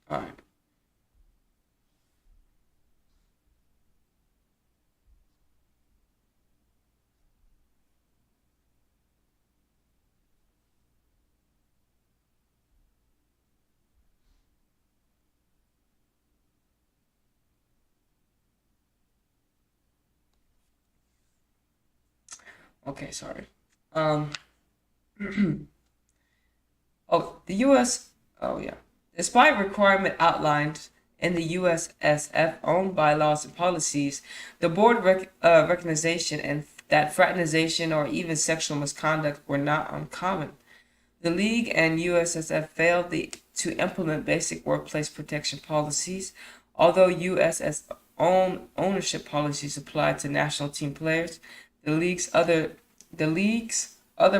Speaker 1: all right. Okay, sorry. The U.S. Oh, yeah. Despite requirement outlined in the USSF own bylaws and policies, the board recognition and that fraternization or even sexual misconduct were not uncommon. The League and USSF failed to implement basic workplace protection policies, although USSF ownership policies applied to national team players. The league's other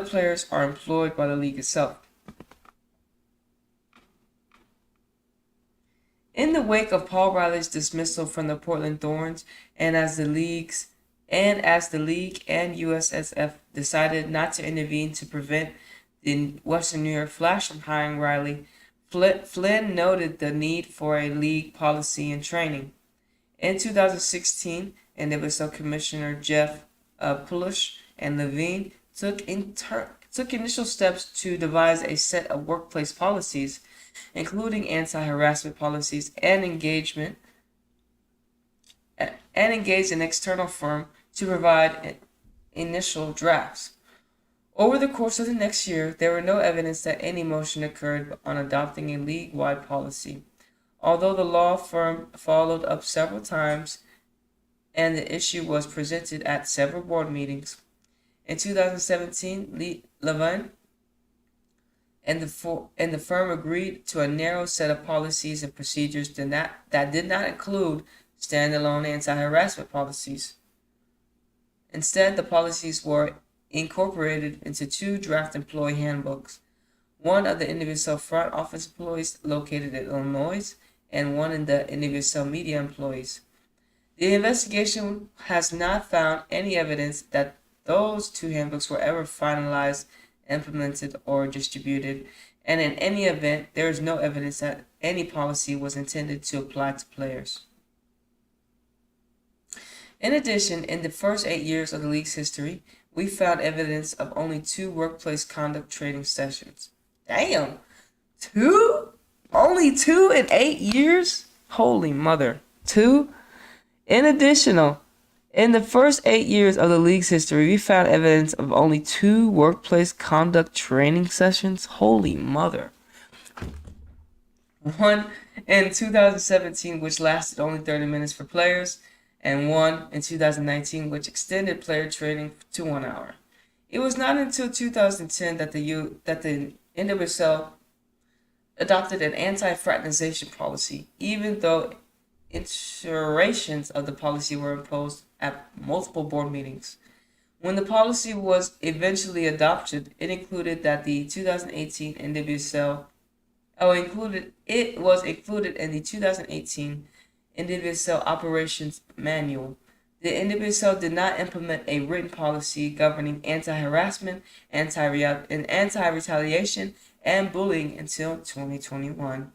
Speaker 1: players are employed by the league itself. In the wake of Paul Riley's dismissal from the Portland Thorns, and as the league and USSF decided not to intervene to prevent the Western New York Flash from hiring Riley, Flynn noted the need for a league policy and training. In 2016, NWSL Commissioner Jeff Pulish and Levine took initial steps to devise a set of workplace policies, including anti-harassment policies, and engaged an external firm to provide initial drafts. Over the course of the next year, there were no evidence that any motion occurred on adopting a league-wide policy, although the law firm followed up several times and the issue was presented at several board meetings. In 2017, Levine and the firm agreed to a narrow set of policies and procedures that did not include standalone anti-harassment policies. Instead, the policies were incorporated into 2 draft employee handbooks, one of the individual front office employees located in Illinois and one in the individual media employees. The investigation has not found any evidence that those 2 handbooks were ever finalized, implemented, or distributed, and in any event, there is no evidence that any policy was intended to apply to players. In addition, in the first 8 years of the league's history, we found evidence of only 2 workplace conduct training sessions. Damn! 2? Only 2 in 8 years? Holy mother. 2? In addition, In the first 8 years of the league's history, we found evidence of only 2 workplace conduct training sessions. Holy mother. One in 2017, which lasted only 30 minutes for players, and one in 2019, which extended player training to 1 hour. It was not until 2010 that the NWSL adopted an anti-fraternization policy, even though iterations of the policy were imposed at multiple board meetings. When the policy was eventually adopted, it included that the 2018 NWSL was included in the 2018 NWSL Operations Manual. The NWSL did not implement a written policy governing anti-harassment, anti-retaliation, and bullying until 2021.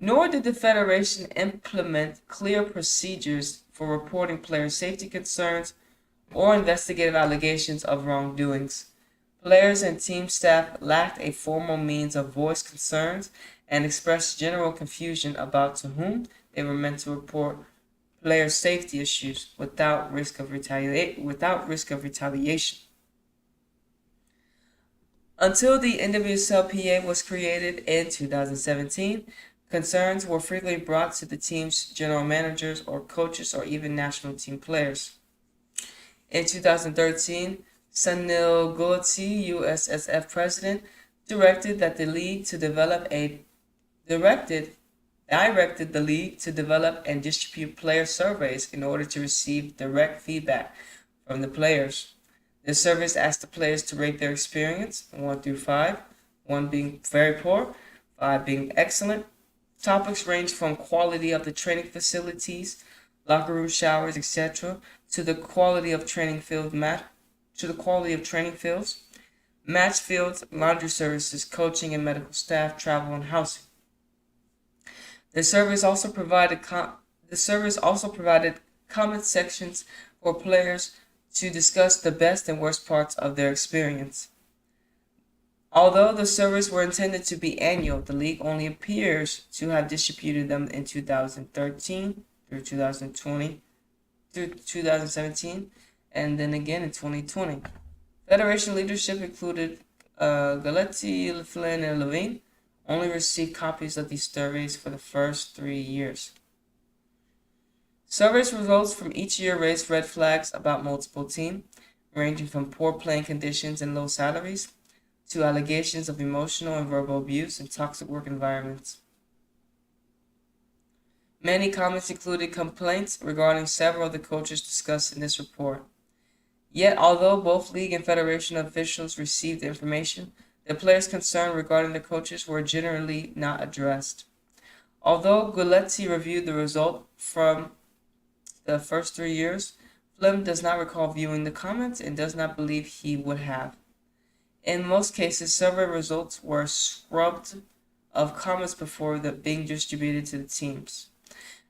Speaker 1: Nor did the Federation implement clear procedures for reporting player safety concerns or investigative allegations of wrongdoings. Players and team staff lacked a formal means of voice concerns and expressed general confusion about to whom they were meant to report player safety issues without risk of retaliation. Until the NWSLPA was created in 2017, concerns were frequently brought to the team's general managers or coaches or even national team players. In 2013, Sunil Gulati, USSF president, directed the league to develop and distribute player surveys in order to receive direct feedback from the players. The surveys asked the players to rate their experience 1 through 5, 1 being very poor, 5 being excellent. Topics range from quality of the training facilities, locker room showers, etc., to the quality of training fields, match fields, laundry services, coaching and medical staff, travel and housing. The surveys also provided comment sections for players to discuss the best and worst parts of their experience. Although the surveys were intended to be annual, the league only appears to have distributed them in 2013 through 2020 through 2017, and then again in 2020. Federation leadership included Galetti, Flynn, and Levine only received copies of these surveys for the first 3 years. Surveys results from each year raised red flags about multiple teams, ranging from poor playing conditions and low salaries to allegations of emotional and verbal abuse and toxic work environments. Many comments included complaints regarding several of the coaches discussed in this report. Yet, although both league and federation officials received the information, the players' concerned regarding the coaches were generally not addressed. Although Guletti reviewed the result from the first 3 years, Flynn does not recall viewing the comments and does not believe he would have. In most cases, survey results were scrubbed of comments before being distributed to the teams.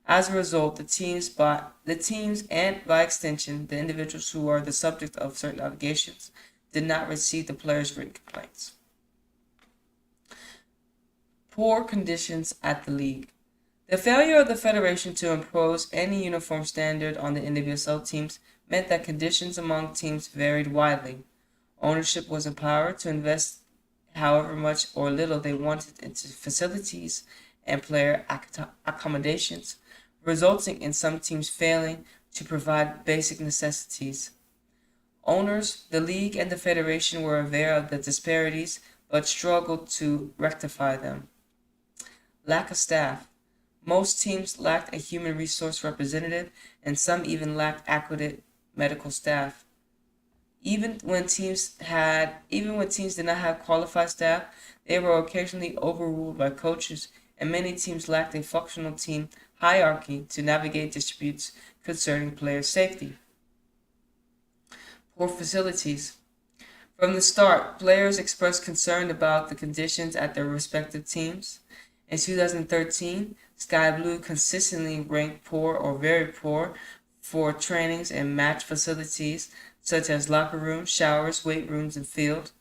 Speaker 1: As a result, the teams and by extension, the individuals who are the subject of certain allegations did not receive the players' written complaints. Poor conditions at the league. The failure of the Federation to impose any uniform standard on the NWSL teams meant that conditions among teams varied widely. Ownership was empowered to invest however much or little they wanted into facilities and player accommodations, resulting in some teams failing to provide basic necessities. Owners, the league, and the Federation were aware of the disparities but struggled to rectify them. Lack of staff. Most teams lacked a human resource representative, and some even lacked adequate medical staff. Even when teams did not have qualified staff, they were occasionally overruled by coaches, and many teams lacked a functional team hierarchy to navigate disputes concerning player safety. Poor facilities. From the start, players expressed concern about the conditions at their respective teams. In 2013, Sky Blue consistently ranked poor or very poor for trainings and match facilities such as locker rooms, showers, weight rooms, and field.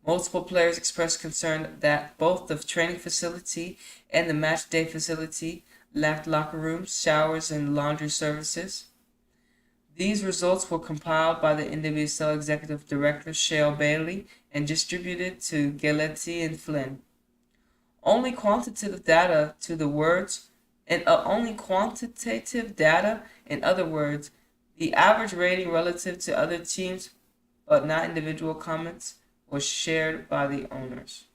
Speaker 1: Multiple players expressed concern that both the training facility and the match day facility lacked locker rooms, showers, and laundry services. These results were compiled by the NWSL Executive Director Shale Bailey and distributed to Galetti and Flynn. Only quantitative data to the words, and only quantitative data, in other words, the average rating relative to other teams, but not individual comments, was shared by the owners.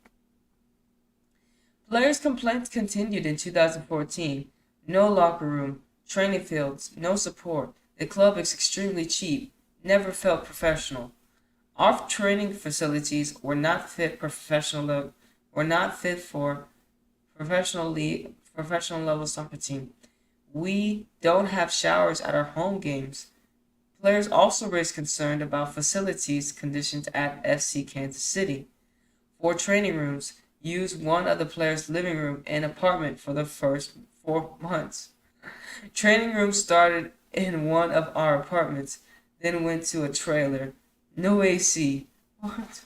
Speaker 1: Players' complaints continued in 2014. No locker room, training fields, no support. The club is extremely cheap. Never felt professional. Our training facilities were not fit for professional level soccer team. We don't have showers at our home games. Players also raised concern about facilities conditions at FC Kansas City. 4 training rooms used one of the players' living room and apartment for the first 4 months. Training rooms started in one of our apartments, then went to a trailer. No AC. What?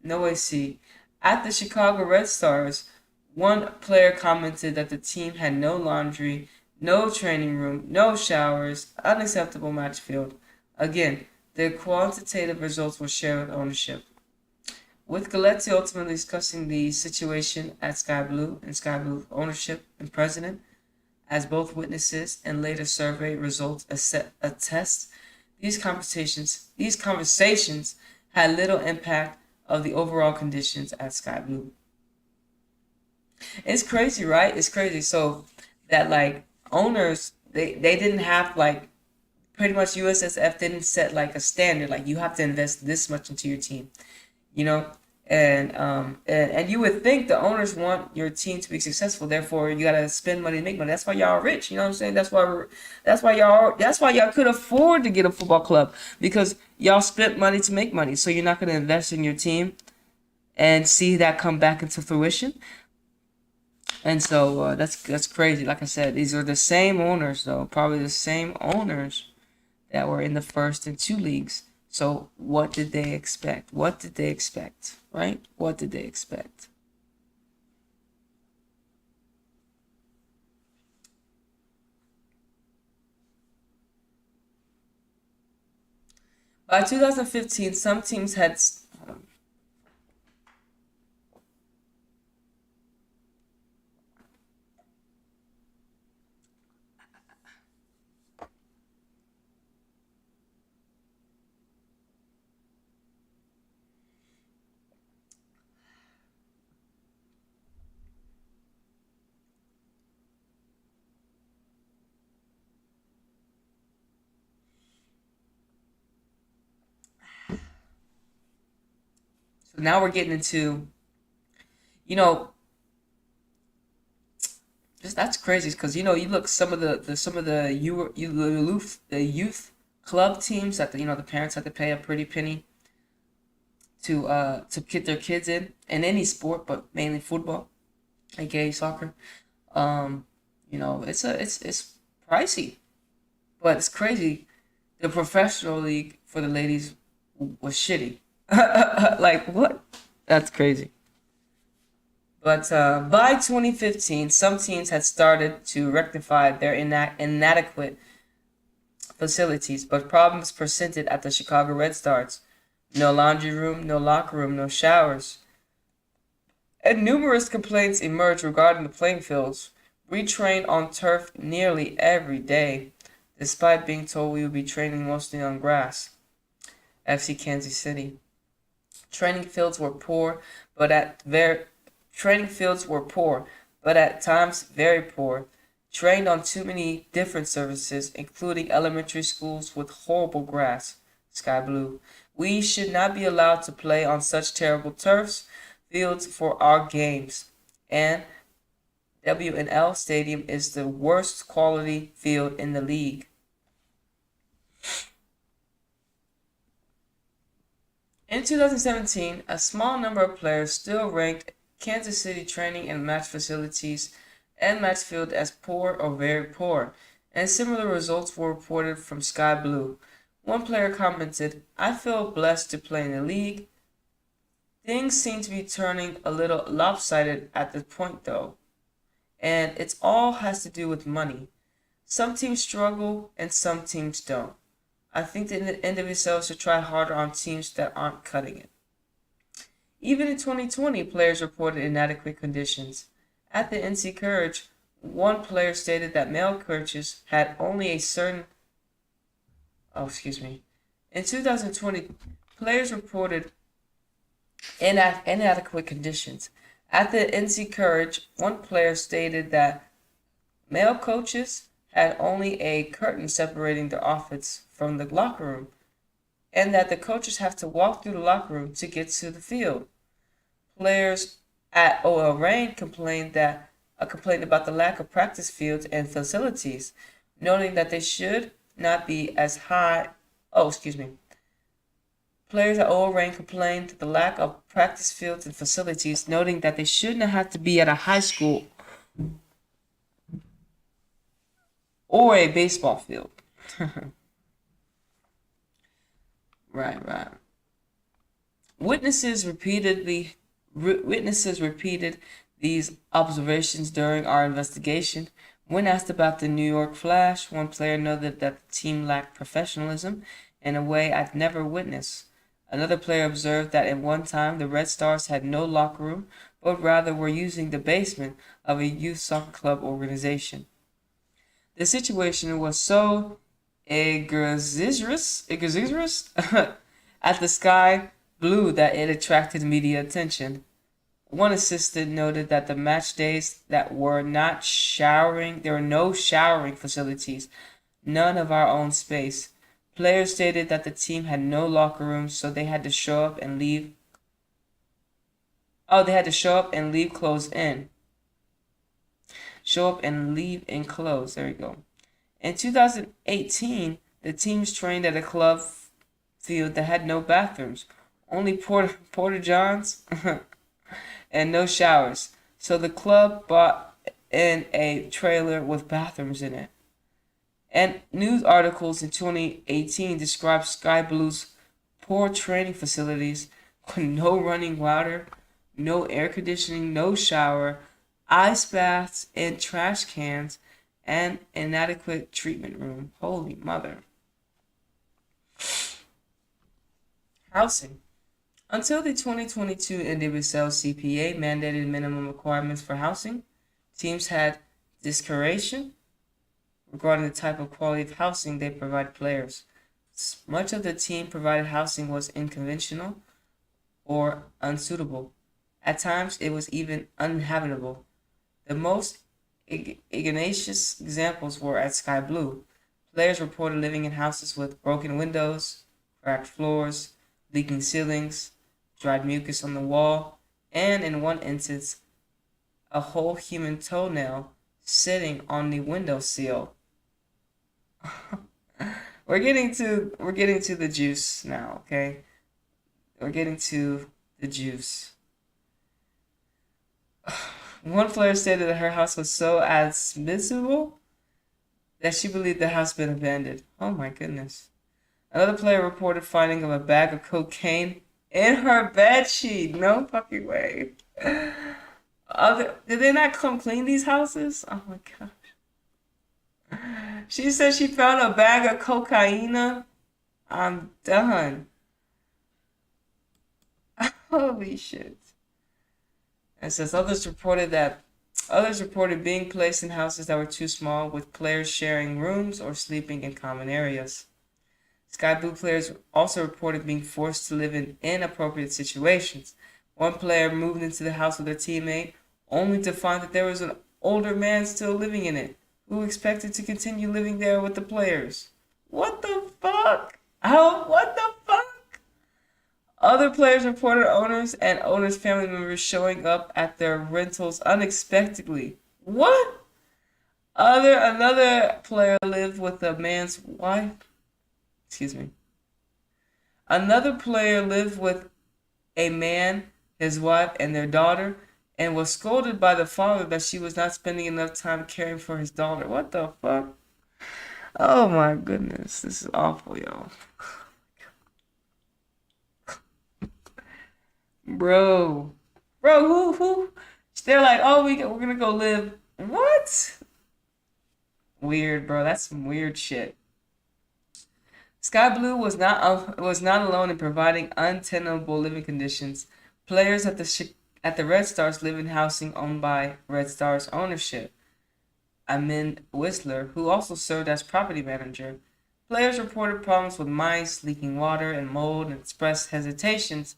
Speaker 1: No AC. At the Chicago Red Stars, one player commented that the team had no laundry, no training room, no showers, unacceptable match field. Again, the quantitative results were shared with ownership. With Galetti ultimately discussing the situation at Sky Blue and Sky Blue ownership and president, as both witnesses and later survey results attest, these conversations had little impact of the overall conditions at Sky Blue. It's crazy, right? It's crazy. So that like owners, they didn't have like pretty much USSF didn't set like a standard like you have to invest this much into your team, you know. And you would think the owners want your team to be successful. Therefore, you gotta spend money to make money. That's why y'all are rich. You know what I'm saying? That's why y'all could afford to get a football club because y'all spent money to make money. So you're not gonna invest in your team and see that come back into fruition. And so that's crazy. Like I said, these are the same owners though, probably the same owners that were in the first and 2 leagues. So what did they expect? What did they expect? Right? What did they expect? By 2015, some teams had. So now we're getting into, you know, just that's crazy because you look some of the youth club teams that the parents have to pay a pretty penny to get their kids in any sport, but mainly football, aka soccer. It's pricey, but it's crazy. The professional league for the ladies was shitty. Like what? That's crazy. But by 2015, some teams had started to rectify their inadequate facilities, but problems persisted at the Chicago Red Stars. No laundry room, no locker room, no showers. And numerous complaints emerged regarding the playing fields. We train on turf nearly every day, despite being told we would be training mostly on grass. FC Kansas City. Training fields were poor, but at times very poor. Trained on too many different surfaces, including elementary schools with horrible grass. Sky Blue. We should not be allowed to play on such terrible turfs, fields for our games. And W&L Stadium is the worst quality field in the league. In 2017, a small number of players still ranked Kansas City training and match facilities and match field as poor or very poor, and similar results were reported from Sky Blue. One player commented, "I feel blessed to play in the league. Things seem to be turning a little lopsided at this point though, and it all has to do with money. Some teams struggle and some teams don't. I think the NWSL should try harder on teams that aren't cutting it. Even in 2020, players reported inadequate conditions. At the NC Courage, one player stated that male coaches had only a certain... In 2020, players reported inadequate conditions. At the NC Courage, one player stated that male coaches had only a curtain separating their office from the locker room, and that the coaches have to walk through the locker room to get to the field. Players at OL Reign complained about the lack of practice fields and facilities, noting that they should not be as high. Players at OL Reign complained the lack of practice fields and facilities, noting that they should not have to be at a high school or a baseball field. Right. Witnesses repeated these observations during our investigation. When asked about the New York Flash, one player noted that the team lacked professionalism in a way I'd never witnessed. Another player observed that at one time the Red Stars had no locker room, but rather were using the basement of a youth soccer club organization. The situation was so egregious at the Sky Blue that it attracted media attention. One assistant noted that the match days that were not showering, there were no showering facilities, none of our own space. Players stated that the team had no locker rooms, so they had to show up and leave. They had to show up and leave clothes in. Show up and leave in clothes. There you go. In 2018, the teams trained at a club field that had no bathrooms, only porta johns, and no showers. So the club bought in a trailer with bathrooms in it. And news articles in 2018 described Sky Blue's poor training facilities with no running water, no air conditioning, no shower, ice baths and trash cans, and inadequate treatment room. Holy mother. Housing. Until the 2022 NWSL CPA mandated minimum requirements for housing, teams had discretion regarding the type of quality of housing they provide players. Much of the team provided housing was unconventional or unsuitable. At times, it was even uninhabitable. The most egregious examples were at Sky Blue. Players reported living in houses with broken windows, cracked floors, leaking ceilings, dried mucus on the wall, and in one instance, a whole human toenail sitting on the windowsill. We're getting to the juice now, okay? We're getting to the juice. One player stated that her house was so admissible that she believed the house had been abandoned. Oh my goodness. Another player reported finding of a bag of cocaine in her bedsheet. No fucking way. Did they not come clean these houses? Oh my gosh. She said she found a bag of cocaine. I'm done. Holy shit. It says others reported being placed in houses that were too small, with players sharing rooms or sleeping in common areas. Sky Blue players also reported being forced to live in inappropriate situations. One player moved into the house with a teammate, only to find that there was an older man still living in it, who expected to continue living there with the players. What the fuck? What the fuck? Other players reported owners and owners' family members showing up at their rentals unexpectedly. What? Another player lived with a man's wife. Another player lived with a man, his wife, and their daughter, and was scolded by the father that she was not spending enough time caring for his daughter. What the fuck? Oh my goodness, this is awful, y'all. Bro, who? They're like, oh, we're gonna go live. What? Weird, bro. That's some weird shit. Sky Blue was not alone in providing untenable living conditions. Players at the Red Stars live in housing owned by Red Stars ownership. Amin Whistler, who also served as property manager. Players reported problems with mice, leaking water, and mold, and expressed hesitations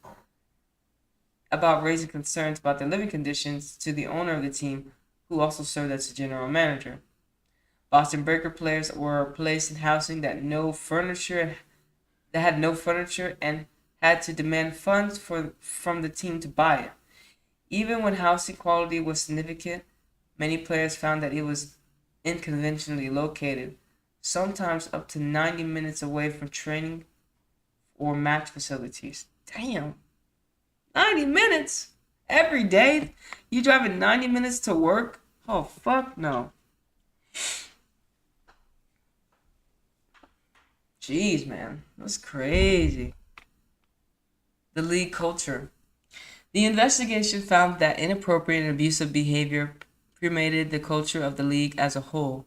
Speaker 1: about raising concerns about their living conditions to the owner of the team, who also served as the general manager. Boston Breaker players were placed in housing that had no furniture and had to demand funds from the team to buy it. Even when housing quality was significant, many players found that it was inconveniently located, sometimes up to 90 minutes away from training or match facilities. Damn. 90 minutes? Every day? You driving 90 minutes to work? Oh, fuck no. Jeez, man. That's crazy. The league culture. The investigation found that inappropriate and abusive behavior permeated the culture of the league as a whole.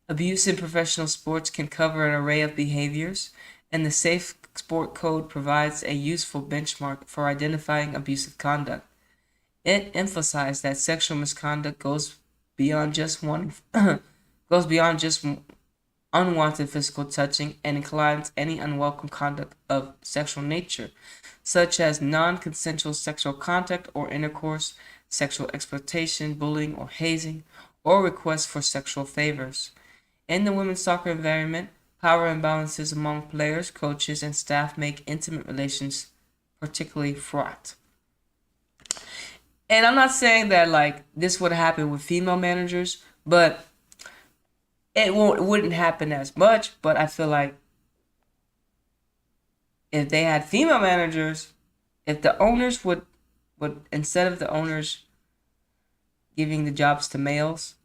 Speaker 1: Abuse in professional sports can cover an array of behaviors, and the Safe Sport Code provides a useful benchmark for identifying abusive conduct. It emphasized that sexual misconduct goes beyond just unwanted physical touching and includes any unwelcome conduct of sexual nature, such as non-consensual sexual contact or intercourse, sexual exploitation, bullying or hazing, or requests for sexual favors. In the women's soccer environment, power imbalances among players, coaches, and staff make intimate relations particularly fraught. And I'm not saying that like this would happen with female managers, but it wouldn't happen as much. But I feel like if they had female managers, if the owners would instead of the owners giving the jobs to males,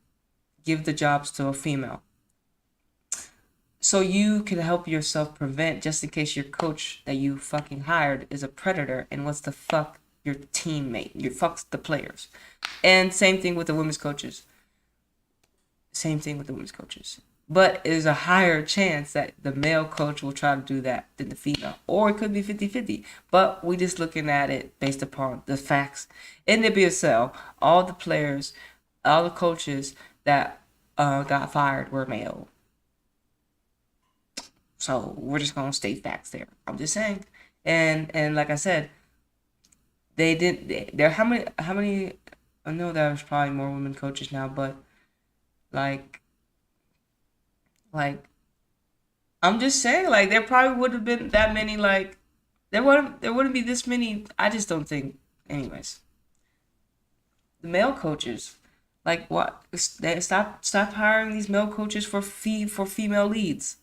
Speaker 1: give the jobs to a female. So you can help yourself prevent, just in case your coach that you fucking hired is a predator and wants to fuck your teammate. You fucks the players. And same thing with the women's coaches. But there's a higher chance that the male coach will try to do that than the female. Or it could be 50-50. But we just looking at it based upon the facts. In the BSL, all the players, all the coaches that got fired were male. So we're just gonna state facts there. I'm just saying. And like I said, they didn't. There how many? I know there's probably more women coaches now, but like I'm just saying, like there probably would have been that many. Like there wouldn't be this many. I just don't think. Anyways, the male coaches, like what? Stop hiring these male coaches for female leads.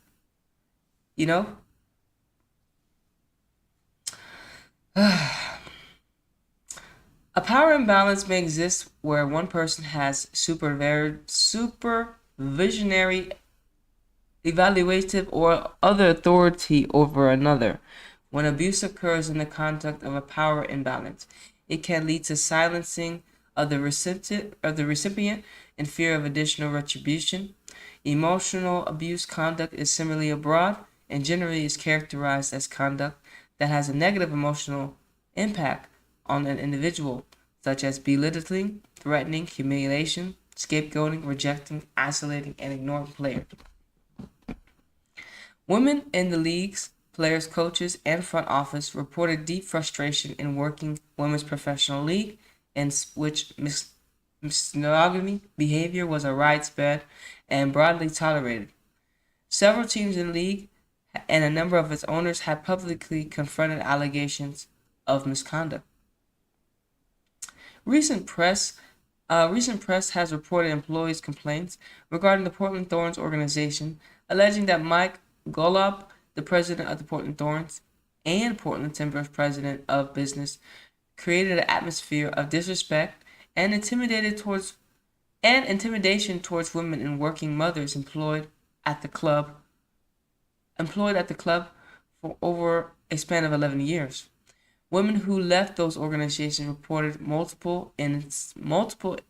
Speaker 1: You know? A power imbalance may exist where one person has supervisionary, evaluative, or other authority over another. When abuse occurs in the context of a power imbalance, it can lead to silencing of the recipient in fear of additional retribution. Emotional abuse conduct is similarly abroad and generally is characterized as conduct that has a negative emotional impact on an individual, such as belittling, threatening, humiliation, scapegoating, rejecting, isolating, and ignoring players. Women in the leagues, players, coaches, and front office reported deep frustration in working women's professional league, in which misconduct behavior was a widespread and broadly tolerated. Several teams in the league and a number of its owners had publicly confronted allegations of misconduct. Recent press has reported employees' complaints regarding the Portland Thorns organization, alleging that Mike Golub, the president of the Portland Thorns, and Portland Timbers president of business, created an atmosphere of disrespect and intimidation towards women and working mothers employed at the club for over a span of 11 years. Women who left those organizations reported multiple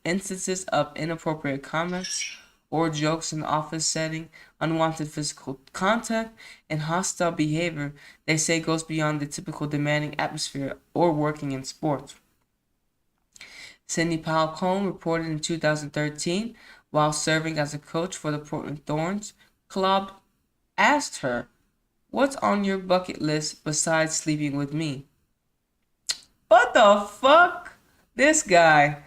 Speaker 1: instances of inappropriate comments or jokes in the office setting, unwanted physical contact, and hostile behavior they say goes beyond the typical demanding atmosphere or working in sports. Cindy Powell-Cone reported in 2013, while serving as a coach for the Portland Thorns, Club asked her, "What's on your bucket list besides sleeping with me?" What the fuck? This guy.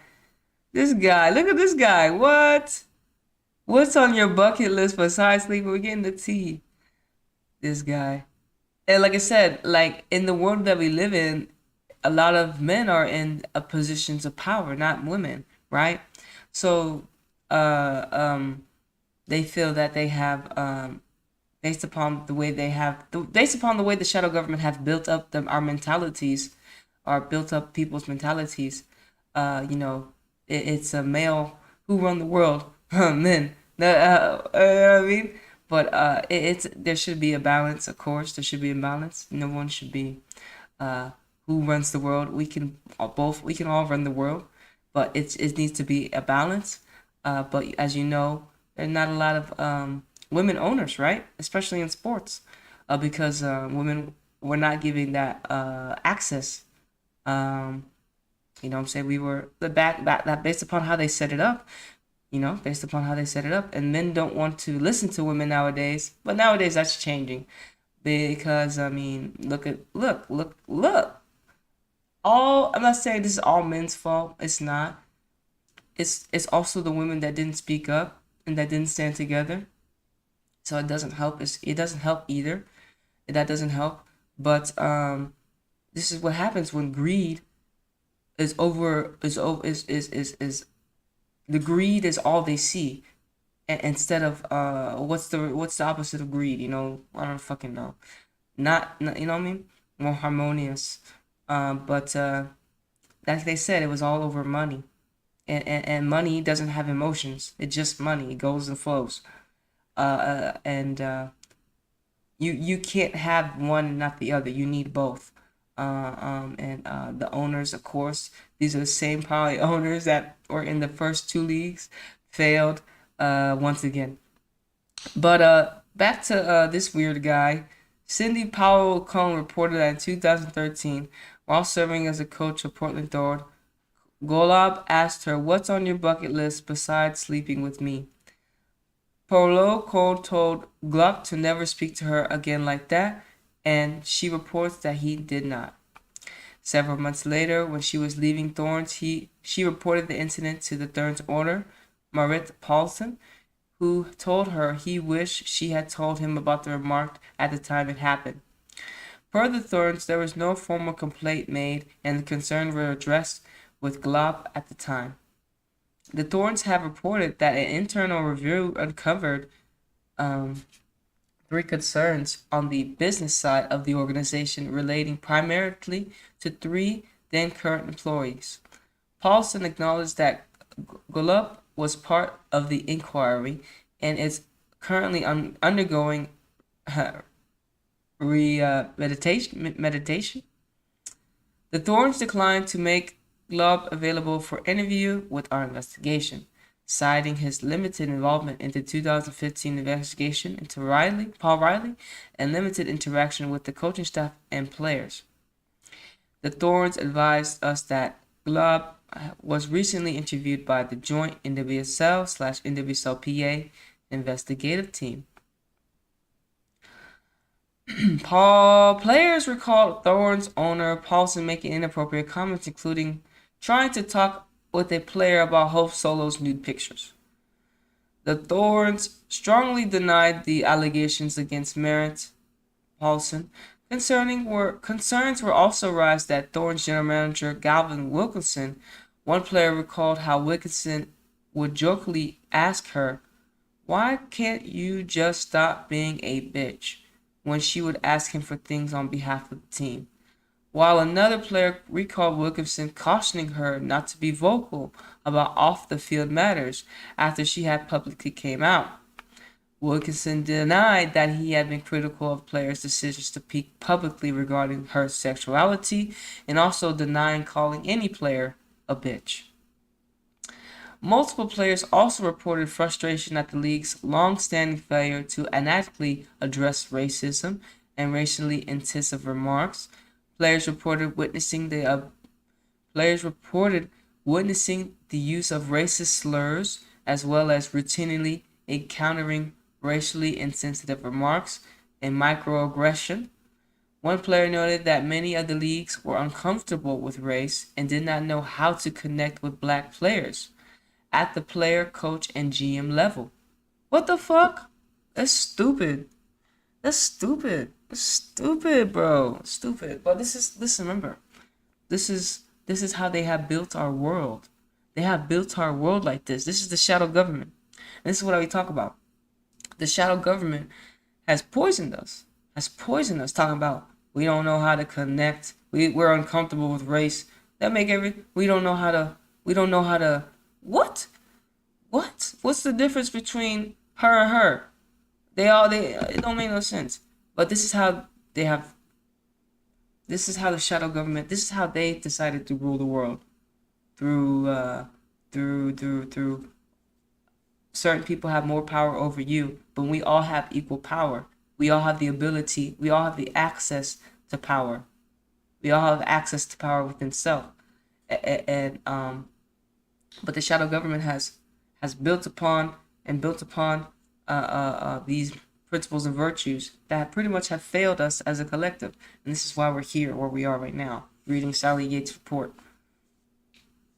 Speaker 1: Look at this guy. What? What's on your bucket list besides sleeping? We're getting the tea. This guy. And like I said, like in the world that we live in, a lot of men are in positions of power, not women, right? So, they feel that they have, based upon the way based upon the way the shadow government have built up our mentalities, or built up people's mentalities. You know, it's a male who run the world, men. You know what I mean? But it's there should be a balance, of course. There should be a balance. No one should be who runs the world. We can all run the world, but it needs to be a balance. But as you know, there are not a lot of women owners, right? Especially in sports, because women were not giving that access. You know what I'm saying? We were the back that based upon how they set it up, and men don't want to listen to women nowadays. But nowadays that's changing, because I mean, look. I'm not saying this is all men's fault. It's not. It's also the women that didn't speak up and that didn't stand together. So it doesn't help. It doesn't help either. That doesn't help. But this is what happens when greed is the greed is all they see, instead of what's the opposite of greed? You know, I don't fucking know. Not you know what I mean? More harmonious. But like they said, it was all over money, and money doesn't have emotions. It's just money. It goes and flows. And you can't have one and not the other. You need both. And the owners, of course, these are the same probably owners that were in the first two leagues, failed once again. But back to this weird guy. Cindy Powell-Cone reported that in 2013, while serving as a coach of Portland Thorns, Golub asked her, "What's on your bucket list besides sleeping with me?" Powell-Cone told Gluck to never speak to her again like that, and she reports that he did not. Several months later, when she was leaving Thorns, she reported the incident to the Thorns owner, Marit Paulson, who told her he wished she had told him about the remark at the time it happened. Per the Thorns, there was no formal complaint made, and the concerns were addressed with Glop at the time. The Thorns have reported that an internal review uncovered three concerns on the business side of the organization relating primarily to three then current employees. Paulson acknowledged that Golub was part of the inquiry and is currently undergoing meditation. The Thorns declined to make Golub available for interview with our investigation, citing his limited involvement in the 2015 investigation into Paul Riley, and limited interaction with the coaching staff and players. The Thorns advised us that Golub was recently interviewed by the joint NWSL/NWSL-PA investigative team. Players recalled Thorns owner Paulson making inappropriate comments, including trying to talk with a player about Hope Solo's nude pictures. The Thorns strongly denied the allegations against Merritt Paulson. Concerns were also raised that Thorns general manager Galvin Wilkinson. One player recalled how Wilkinson would jokingly ask her, "Why can't you just stop being a bitch?" when she would ask him for things on behalf of the team. While another player recalled Wilkinson cautioning her not to be vocal about off-the-field matters after she had publicly came out. Wilkinson denied that he had been critical of players' decisions to speak publicly regarding her sexuality, and also denying calling any player a bitch. Multiple players also reported frustration at the league's long-standing failure to adequately address racism and racially intensive remarks. Players reported witnessing the use of racist slurs, as well as routinely encountering racially insensitive remarks and microaggression. One player noted that many of the leagues were uncomfortable with race and did not know how to connect with black players at the player, coach, and GM level. What the fuck? That's stupid. That's stupid. That's stupid, bro. Stupid. But listen, remember, this is how they have built our world. They have built our world like this. This is the shadow government. And this is what we talk about. The shadow government has poisoned us. Talking about we don't know how to connect. We're uncomfortable with race. We don't know how to what? What's the difference between her and her? It don't make no sense. But this is how the shadow government, this is how they decided to rule the world. Through certain people have more power over you, but we all have equal power. We all have the ability, we all have the access to power. We all have access to power within self. But the shadow government has built upon these principles and virtues that pretty much have failed us as a collective. And this is why we're here, where we are right now, reading Sally Yates' report.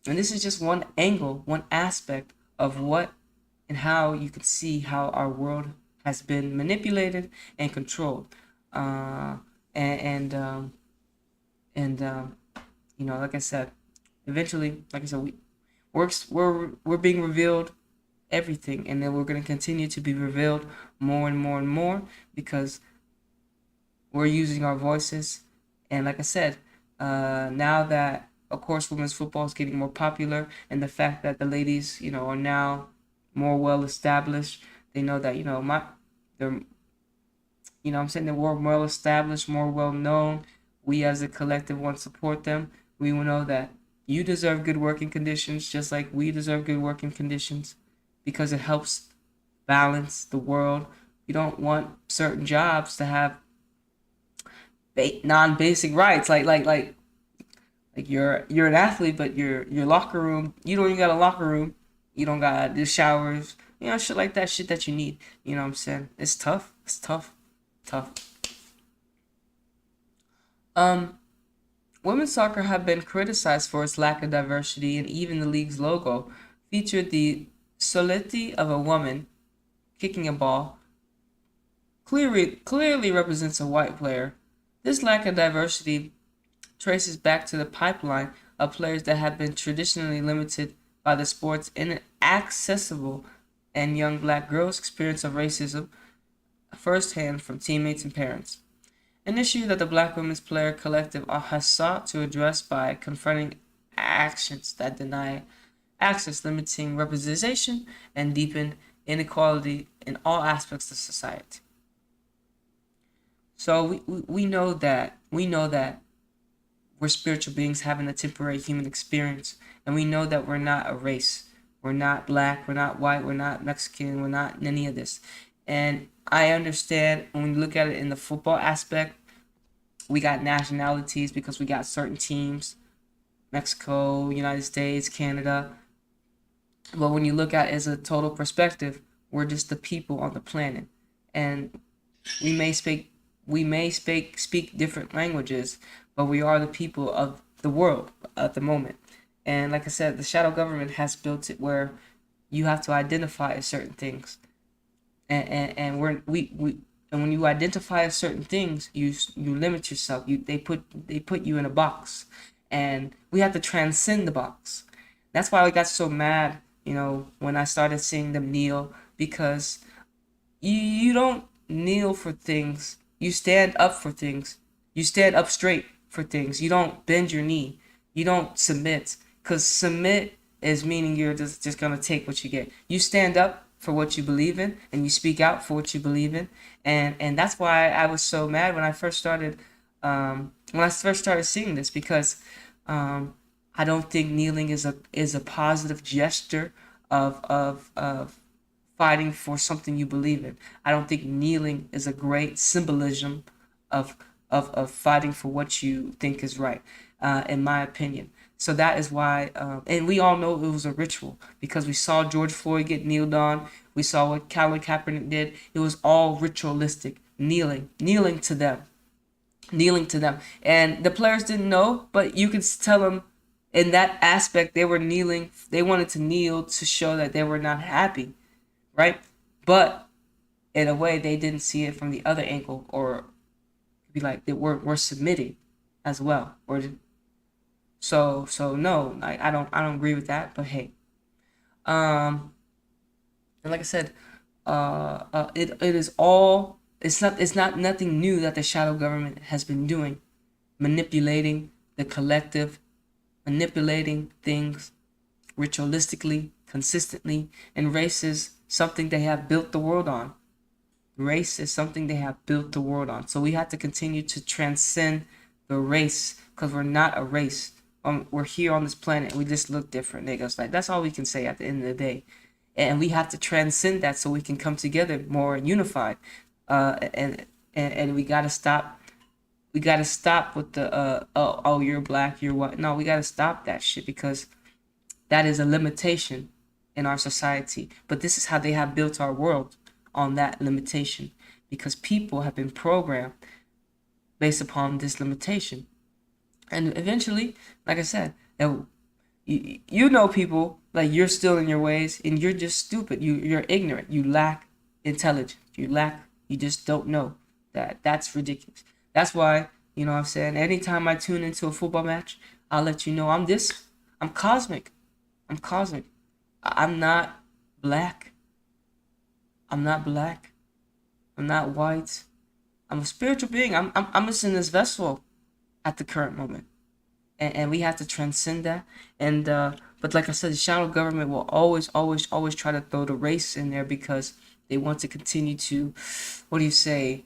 Speaker 1: And this is just one angle, one aspect of what and how you can see how our world has been manipulated and controlled. Like I said, eventually, we're being revealed everything, and then we're going to continue to be revealed more and more and more because we're using our voices. And like I said, now that, of course, women's football is getting more popular, and the fact that the ladies, are now more well established, they know that, they're well established, more well known. We as a collective want to support them. We will know that you deserve good working conditions, just like we deserve good working conditions, because it helps balance the world. You don't want certain jobs to have non-basic rights, like you're an athlete, but your locker room, you don't even got a locker room. You don't got the showers, shit like that, shit that you need. You know what I'm saying? It's tough. It's tough. Women's soccer have been criticized for its lack of diversity, and even the league's logo featured the silhouette of a woman kicking a ball. Clearly represents a white player. This lack of diversity traces back to the pipeline of players that have been traditionally limited by the sport's inaccessible and young black girls' experience of racism firsthand from teammates and parents. An issue that the Black Women's Player Collective has sought to address by confronting actions that deny access, limiting representation, and deepen inequality in all aspects of society. So we know that we're spiritual beings having a temporary human experience, and we know that we're not a race. We're not black, we're not white, we're not Mexican, we're not any of this. And I understand when we look at it in the football aspect, we got nationalities because we got certain teams, Mexico, United States, Canada. But when you look at it as a total perspective, we're just the people on the planet. And we may speak different languages, but we are the people of the world at the moment. And like I said, the shadow government has built it where you have to identify certain things. And when you identify certain things, you limit yourself. They put you in a box, and we have to transcend the box. That's why I got so mad, when I started seeing them kneel, because you don't kneel for things. You stand up for things. You stand up straight for things. You don't bend your knee. You don't submit, because submit is meaning you're just gonna take what you get. You stand up for what you believe in, and you speak out for what you believe in, and that's why I was so mad when I first started seeing this, because I don't think kneeling is a positive gesture of fighting for something you believe in. I don't think kneeling is a great symbolism of of fighting for what you think is right, in my opinion. So that is why, and we all know it was a ritual because we saw George Floyd get kneeled on. We saw what Colin Kaepernick did. It was all ritualistic, kneeling to them, kneeling to them. And the players didn't know, but you could tell them in that aspect they were kneeling. They wanted to kneel to show that they were not happy, right? But in a way, they didn't see it from the other angle, or be like that we're submitting as well. Or so no, I don't agree with that. But hey, and like I said, it is all. It's not nothing new that the shadow government has been doing, manipulating the collective, manipulating things ritualistically, consistently, and race is something they have built the world on. Race is something they have built the world on. So we have to continue to transcend the race because we're not a race. We're here on this planet. We just look different, niggas. Like that's all we can say at the end of the day. And we have to transcend that so we can come together more unified. And we gotta stop. We gotta stop with the oh you're black, you're white. No, we gotta stop that shit because that is a limitation in our society. But this is how they have built our world, on that limitation, because people have been programmed based upon this limitation. And eventually, like I said, you know people like you're still in your ways and you're just stupid. You're ignorant. You lack intelligence. You just don't know that. That's ridiculous. That's why, you know what I'm saying, anytime I tune into a football match, I'll let you know I'm cosmic. I'm cosmic. I'm not black. I'm not black. I'm not white. I'm a spiritual being. I'm just in this vessel at the current moment, and we have to transcend that. And but like I said, the shadow government will always try to throw the race in there because they want to continue to, what do you say,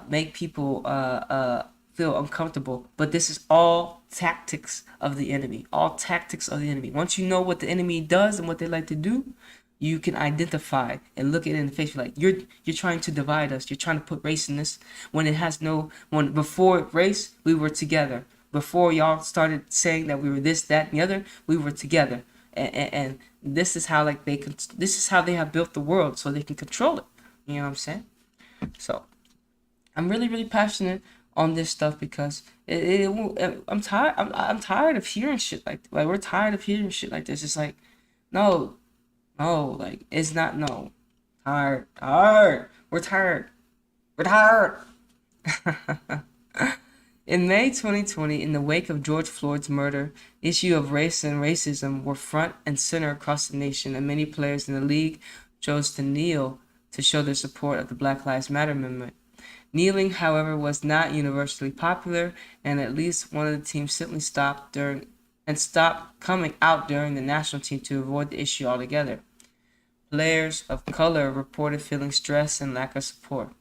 Speaker 1: make people feel uncomfortable. But this is all tactics of the enemy. All tactics of the enemy. Once you know what the enemy does and what they like to do, you can identify and look at it in the face. You're like, you're trying to divide us. You're trying to put race in this when it has no. When before race, we were together. Before y'all started saying that we were this, that, and the other, we were together. And this is how like they could. This is how they have built the world so they can control it. You know what I'm saying? So I'm really passionate on this stuff because I'm tired. I'm tired of hearing shit like we're tired of hearing shit like this. It's like, no, no, like it's not no. Tired. We're tired. We're tired. In May 2020, in the wake of George Floyd's murder, issue of race and racism were front and center across the nation, and many players in the league chose to kneel to show their support of the Black Lives Matter movement. Kneeling, however, was not universally popular, and at least one of the teams simply stopped coming out during the national team to avoid the issue altogether. Players of color reported feeling stress and lack of support.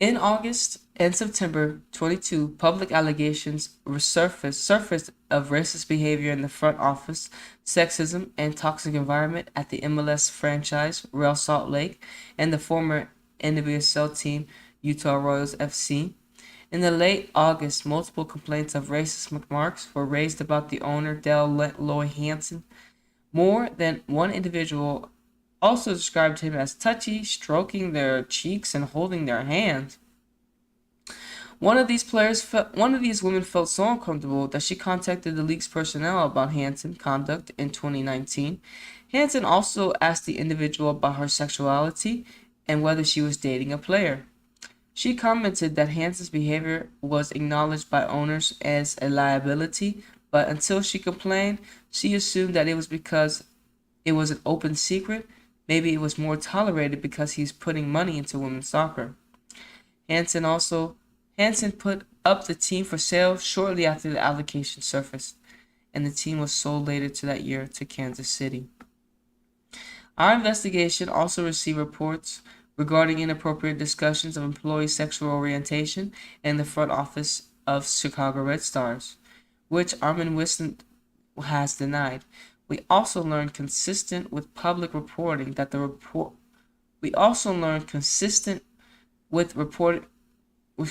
Speaker 1: In August and September 22, public allegations surfaced of racist behavior in the front office, sexism, and toxic environment at the MLS franchise Real Salt Lake and the former NWSL team Utah Royals FC. In the late August, multiple complaints of racist remarks were raised about the owner, Del Loy Hansen. More than one individual also described him as touchy, stroking their cheeks and holding their hands. One of these women felt so uncomfortable that she contacted the league's personnel about Hansen's conduct in 2019. Hansen also asked the individual about her sexuality and whether she was dating a player. She commented that Hansen's behavior was acknowledged by owners as a liability, but until she complained, she assumed that it was because it was an open secret. Maybe it was more tolerated because he's putting money into women's soccer. Hansen put up the team for sale shortly after the allegation surfaced, and the team was sold later that year to Kansas City. Our investigation also received reports regarding inappropriate discussions of employee sexual orientation in the front office of Chicago Red Stars, which Armin has denied. We also learned consistent with public reporting that the report. We also learned consistent with report.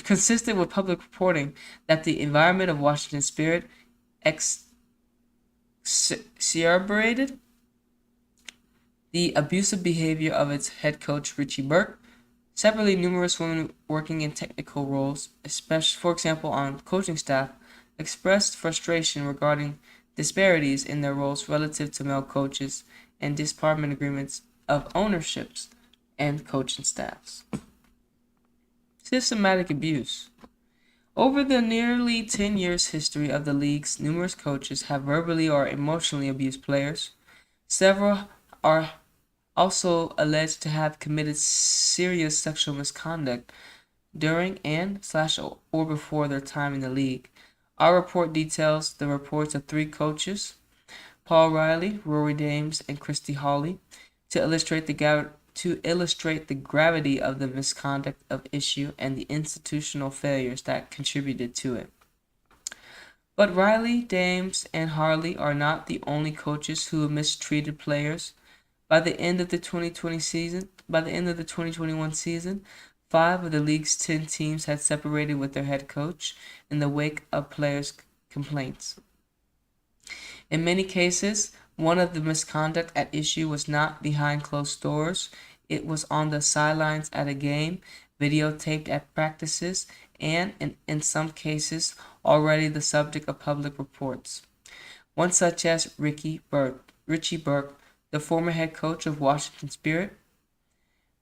Speaker 1: Consistent with public reporting that the environment of Washington Spirit exacerbated the abusive behavior of its head coach Richie Burke. Separately, numerous women working in technical roles, especially, for example, on coaching staff, expressed frustration regarding disparities in their roles relative to male coaches and disbarment agreements of ownerships and coaching staffs. Systematic abuse. Over the nearly 10 years history of the leagues, numerous coaches have verbally or emotionally abused players. Several are also alleged to have committed serious sexual misconduct during and / or before their time in the league. Our report details the reports of 3 coaches, Paul Riley, Rory Dames, and Christy Hawley, to illustrate the gravity of the misconduct of issue and the institutional failures that contributed to it. But Riley, Dames, and Harley are not the only coaches who have mistreated players. By the end of the 2021 season, 5 of the league's 10 teams had separated with their head coach in the wake of players' complaints. In many cases, one of the misconduct at issue was not behind closed doors. It was on the sidelines at a game, videotaped at practices, and in some cases, already the subject of public reports. One such as Richie Burke, the former head coach of Washington Spirit.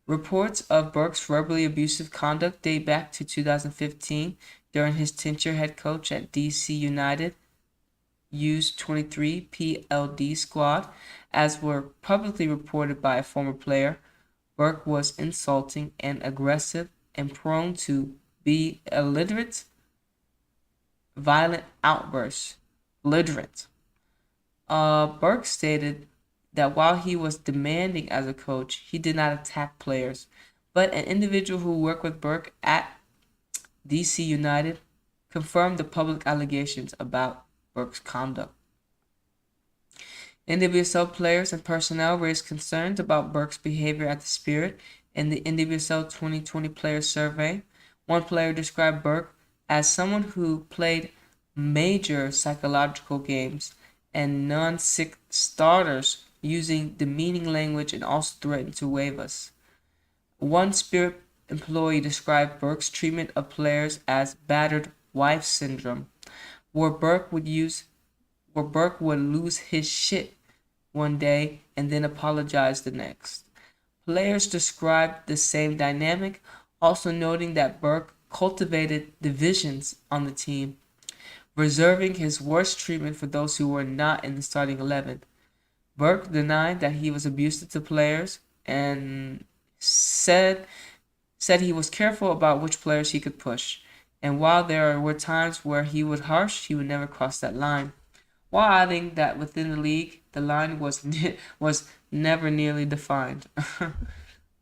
Speaker 1: Reports of Burke's verbally abusive conduct date back to 2015 during his tenure head coach at DC United U23 PLD squad, as were publicly reported by a former player. Burke was insulting and aggressive and prone to be illiterate, violent outbursts. Burke stated that while he was demanding as a coach, he did not attack players, but an individual who worked with Burke at DC United confirmed the public allegations about Burke's conduct. NWSL players and personnel raised concerns about Burke's behavior at the Spirit in the NWSL 2020 Players Survey. One player described Burke as someone who played major psychological games and non-sick starters using demeaning language and also threatened to waive us. One Spirit employee described Burke's treatment of players as battered wife syndrome, where Burke would lose his shit one day and then apologize the next. Players described the same dynamic, also noting that Burke cultivated divisions on the team, reserving his worst treatment for those who were not in the starting 11. Burke denied that he was abusive to players and said he was careful about which players he could push. And while there were times where he was harsh, he would never cross that line. While adding that within the league, the line was never nearly defined.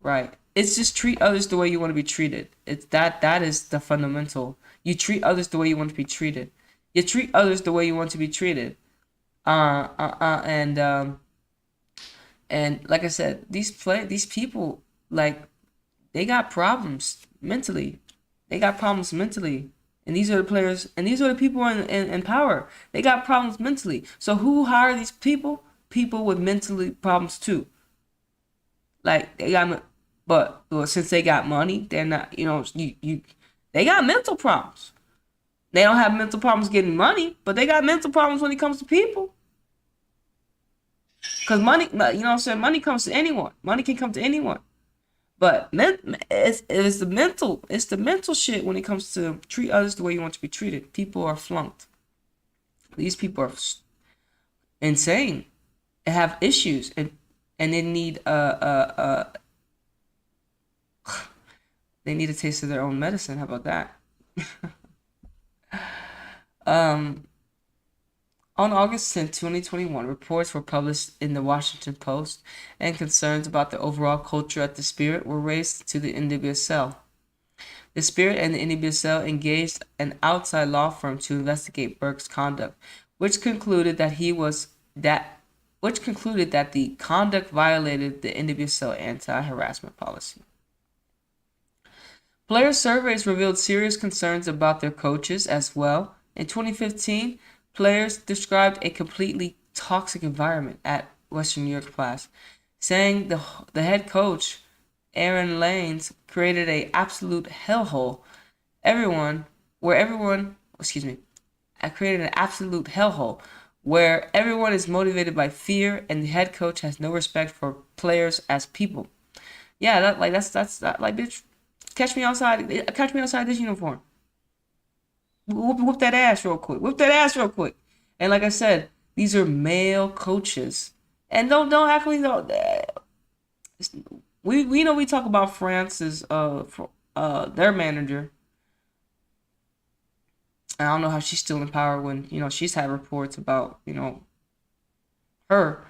Speaker 1: Right. It's just treat others the way you want to be treated. It's that is the fundamental. You treat others the way you want to be treated. You treat others the way you want to be treated. And like I said, these people, like, they got problems mentally. And these are the players, and these are the people in power. They got problems mentally. So who hire these people? People with mentally problems too. Like, they got, but since they got money, they're not, they got mental problems. They don't have mental problems getting money, but they got mental problems when it comes to people. Because money, money comes to anyone. Money can come to anyone. But it's the mental shit when it comes to treat others the way you want to be treated. People are flunked. These people are insane. They have issues and they need they need a taste of their own medicine. How about that? On August 10, 2021, reports were published in the Washington Post, and concerns about the overall culture at the Spirit were raised to the NWSL. The Spirit and the NWSL engaged an outside law firm to investigate Burke's conduct, which concluded that the conduct violated the NWSL anti-harassment policy. Player surveys revealed serious concerns about their coaches as well. In 2015, players described a completely toxic environment at Western New York Class, saying the head coach, Aaron Lanes, created an absolute hellhole. I created an absolute hellhole where everyone is motivated by fear and the head coach has no respect for players as people. Yeah, that's bitch. Catch me outside this uniform. Whoop that ass real quick. Whip that ass real quick. And like I said, these are male coaches. And don't act like we know we talk about France's their manager. I don't know how she's still in power when, she's had reports about, her.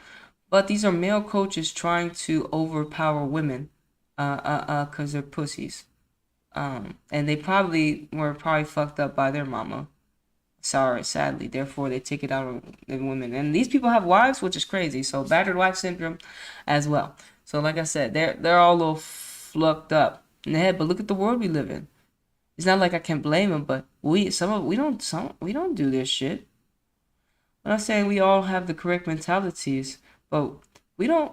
Speaker 1: But these are male coaches trying to overpower women, because they're pussies. And they were fucked up by their mama. Sadly. Therefore, they take it out on the women. And these people have wives, which is crazy. So battered wife syndrome as well. So like I said, they're all a little fucked up in the head. But look at the world we live in. It's not like I can blame them, but we don't do this shit. I'm not saying we all have the correct mentalities, but we don't.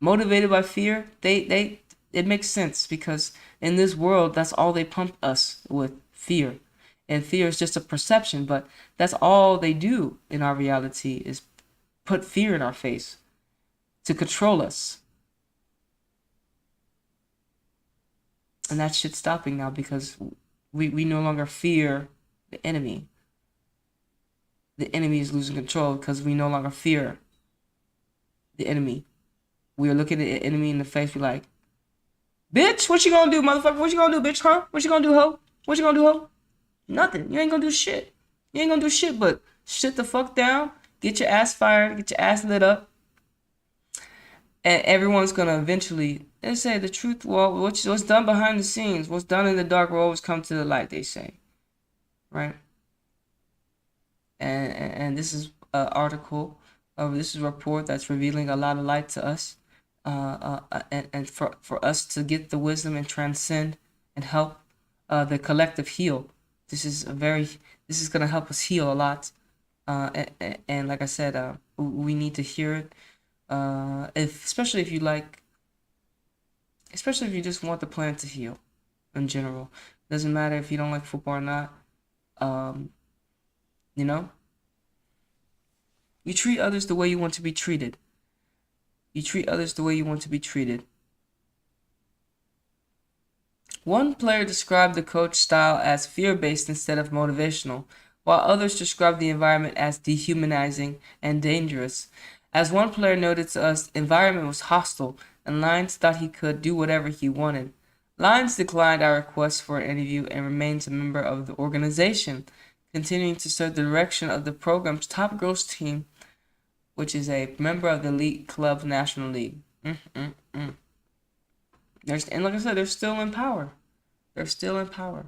Speaker 1: Motivated by fear, it makes sense because in this world, that's all they pump us with, fear. And fear is just a perception, but that's all they do in our reality is put fear in our face to control us. And that shit's stopping now because we no longer fear the enemy. The enemy is losing control because we no longer fear the enemy. We are looking at the enemy in the face. We're like, bitch, what you gonna do, motherfucker? What you gonna do, bitch, huh? What you gonna do, ho? What you gonna do, ho? Nothing. You ain't gonna do shit. You ain't gonna do shit but sit the fuck down, get your ass fired, get your ass lit up. And everyone's gonna eventually, they say the truth, well, what's done behind the scenes, what's done in the dark will always come to the light, they say. Right? And this is an article, this is a report that's revealing a lot of light to us. And for us to get the wisdom and transcend and help the collective heal. This is gonna help us heal a lot. And like I said, we need to hear it. Especially if you just want the planet to heal in general. Doesn't matter if you don't like football or not. You treat others the way you want to be treated. You treat others the way you want to be treated. One player described the coach style as fear-based instead of motivational, while others described the environment as dehumanizing and dangerous. As one player noted to us, the environment was hostile, and Lyons thought he could do whatever he wanted. Lyons declined our request for an interview and remains a member of the organization, continuing to serve the direction of the program's top girls team, which is a member of the Elite Club National League. And like I said, they're still in power. They're still in power.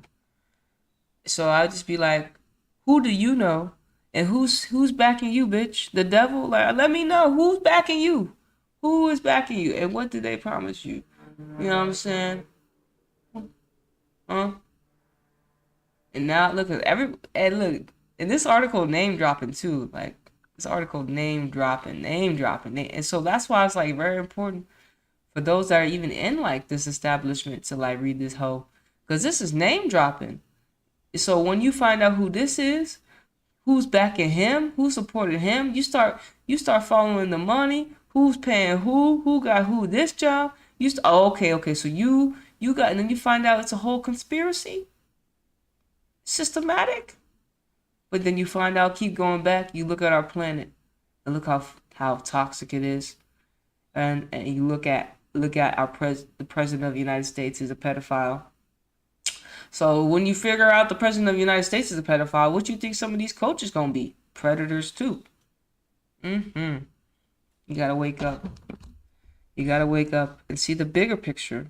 Speaker 1: So I'd just be like, who do you know? And who's backing you, bitch? The devil? Like, let me know who's backing you. Who is backing you? And what did they promise you? You know what I'm saying? Huh? And now look at and this article name dropping too. Like this article name dropping. And so that's why it's like very important for those that are even in like this establishment to like read this whole, because this is name dropping. So when you find out who this is, who's backing him, who supported him, you start following the money, who's paying who got who this job. Okay, so you got, and then you find out it's a whole conspiracy, systematic. But then you find out, keep going back, you look at our planet and look how toxic it is, and you look at the president of the United States is a pedophile. So when you figure out the president of the United States is a pedophile, what you think some of these coaches gonna be? Predators too. You gotta wake up. You gotta wake up and see the bigger picture.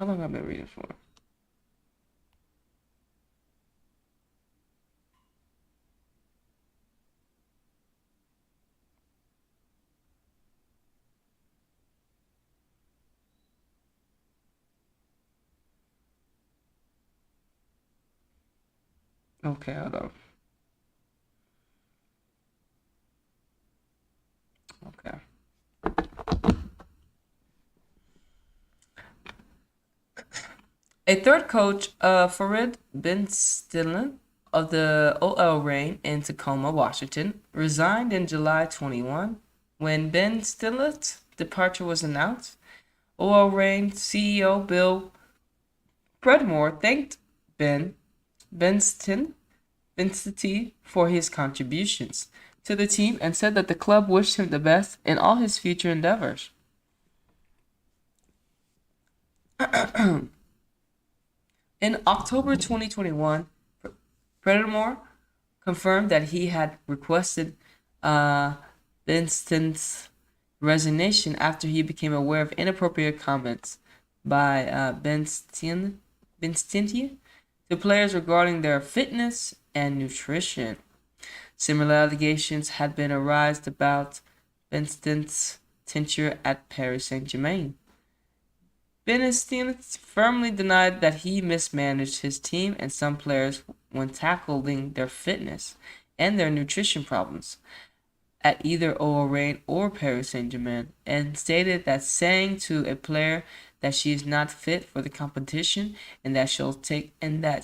Speaker 1: How long have I been reading for? Okay, hold on. Okay. A third coach, Farid bin Stillen of the OL Reign in Tacoma, Washington, resigned in July 21. When Ben Stillet's departure was announced, OL Reign CEO Bill Predmore thanked Ben Benston for his contributions to the team and said that the club wished him the best in all his future endeavors. In October 2021, Predmore confirmed that he had requested Benston's resignation after he became aware of inappropriate comments by Benston to players regarding their fitness and nutrition. Similar allegations had been arised about Benston's tenure at Paris Saint-Germain. Benston firmly denied that he mismanaged his team and some players when tackling their fitness and their nutrition problems at either OL Reign or Paris Saint-Germain, and stated that saying to a player that she is not fit for the competition and that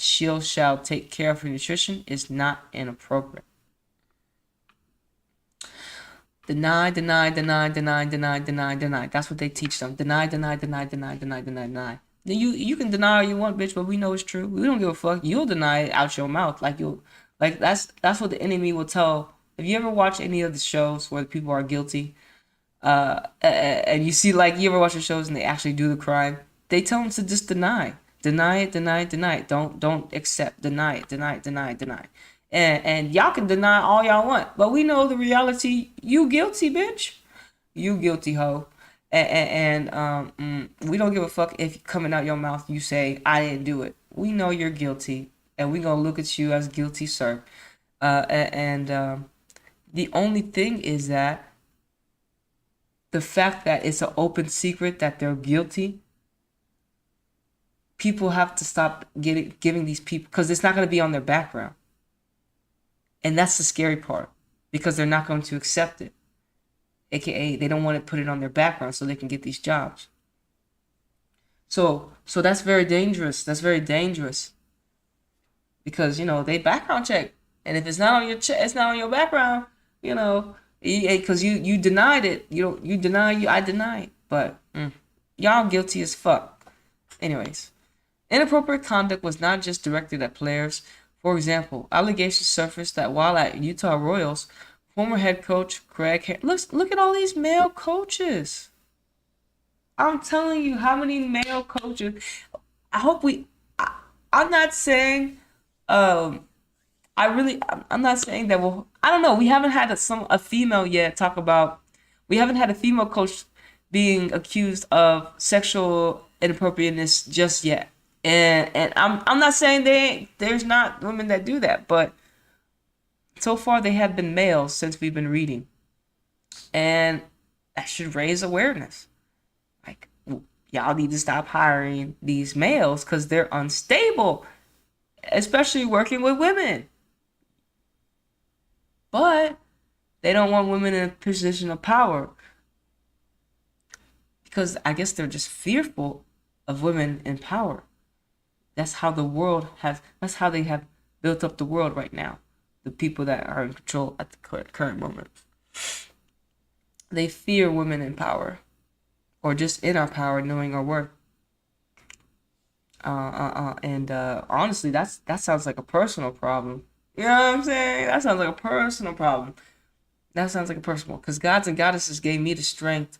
Speaker 1: she shall take care of her nutrition is not inappropriate. Deny. That's what they teach them. Deny. You can deny all you want, bitch, but we know it's true. We don't give a fuck. You'll deny it out your mouth. That's what the enemy will tell. Have you ever watched any of the shows where the people are guilty? And you see, like, you ever watch the shows and they actually do the crime? They tell them to just deny. Deny it. Don't accept. Deny it. And y'all can deny all y'all want, but we know the reality. You guilty, bitch. You guilty, hoe. And we don't give a fuck if coming out your mouth you say I didn't do it. We know you're guilty, and we gonna look at you as guilty, sir. The only thing is that the fact that it's an open secret that they're guilty, people have to stop giving these people, because it's not going to be on their background. And that's the scary part, because they're not going to accept it. AKA, they don't want to put it on their background so they can get these jobs. So that's very dangerous. That's very dangerous. Because, they background check. And if it's not on your it's not on your background, because you denied it. I deny it. But y'all guilty as fuck. Anyways, inappropriate conduct was not just directed at players. For example, allegations surfaced that while at Utah Royals, former head coach Craig look at all these male coaches. I'm telling you how many male coaches. I'm not saying I'm not saying that I don't know. We haven't had a female yet talk about. We haven't had a female coach being accused of sexual inappropriateness just yet. And I'm not saying there's not women that do that, but so far they have been males since we've been reading, and that should raise awareness. Like, y'all need to stop hiring these males because they're unstable, especially working with women. But they don't want women in a position of power because I guess they're just fearful of women in power. That's how that's how they have built up the world right now. The people that are in control at the current moment. They fear women in power, or just in our power, knowing our worth. And honestly, that sounds like a personal problem. You know what I'm saying? That sounds like a personal problem. That sounds like a personal, because gods and goddesses gave me the strength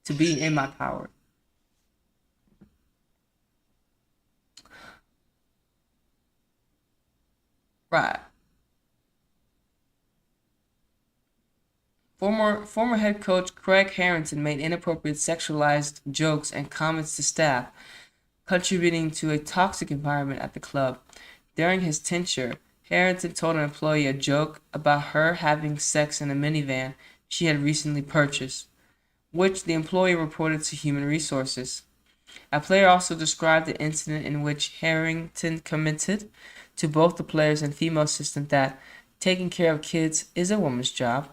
Speaker 1: to be in my power. Right. Former head coach Craig Harrington made inappropriate sexualized jokes and comments to staff contributing to a toxic environment at the club. During his tenure, Harrington told an employee a joke about her having sex in a minivan she had recently purchased, which the employee reported to Human Resources. A player also described the incident in which Harrington commented to both the players and female assistant that taking care of kids is a woman's job.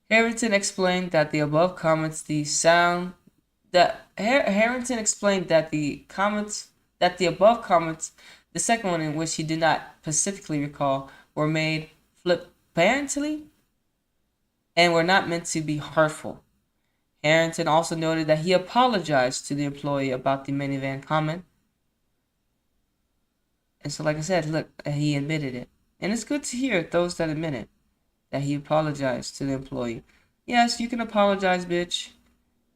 Speaker 1: Harrington explained that the above comments, the sound that Harrington explained that the above comments, the second one in which he did not specifically recall, were made flippantly and were not meant to be hurtful. Harrington also noted that he apologized to the employee about the minivan comment. And so, like I said, look, he admitted it. And it's good to hear those that admit it, that he apologized to the employee. Yes, you can apologize, bitch.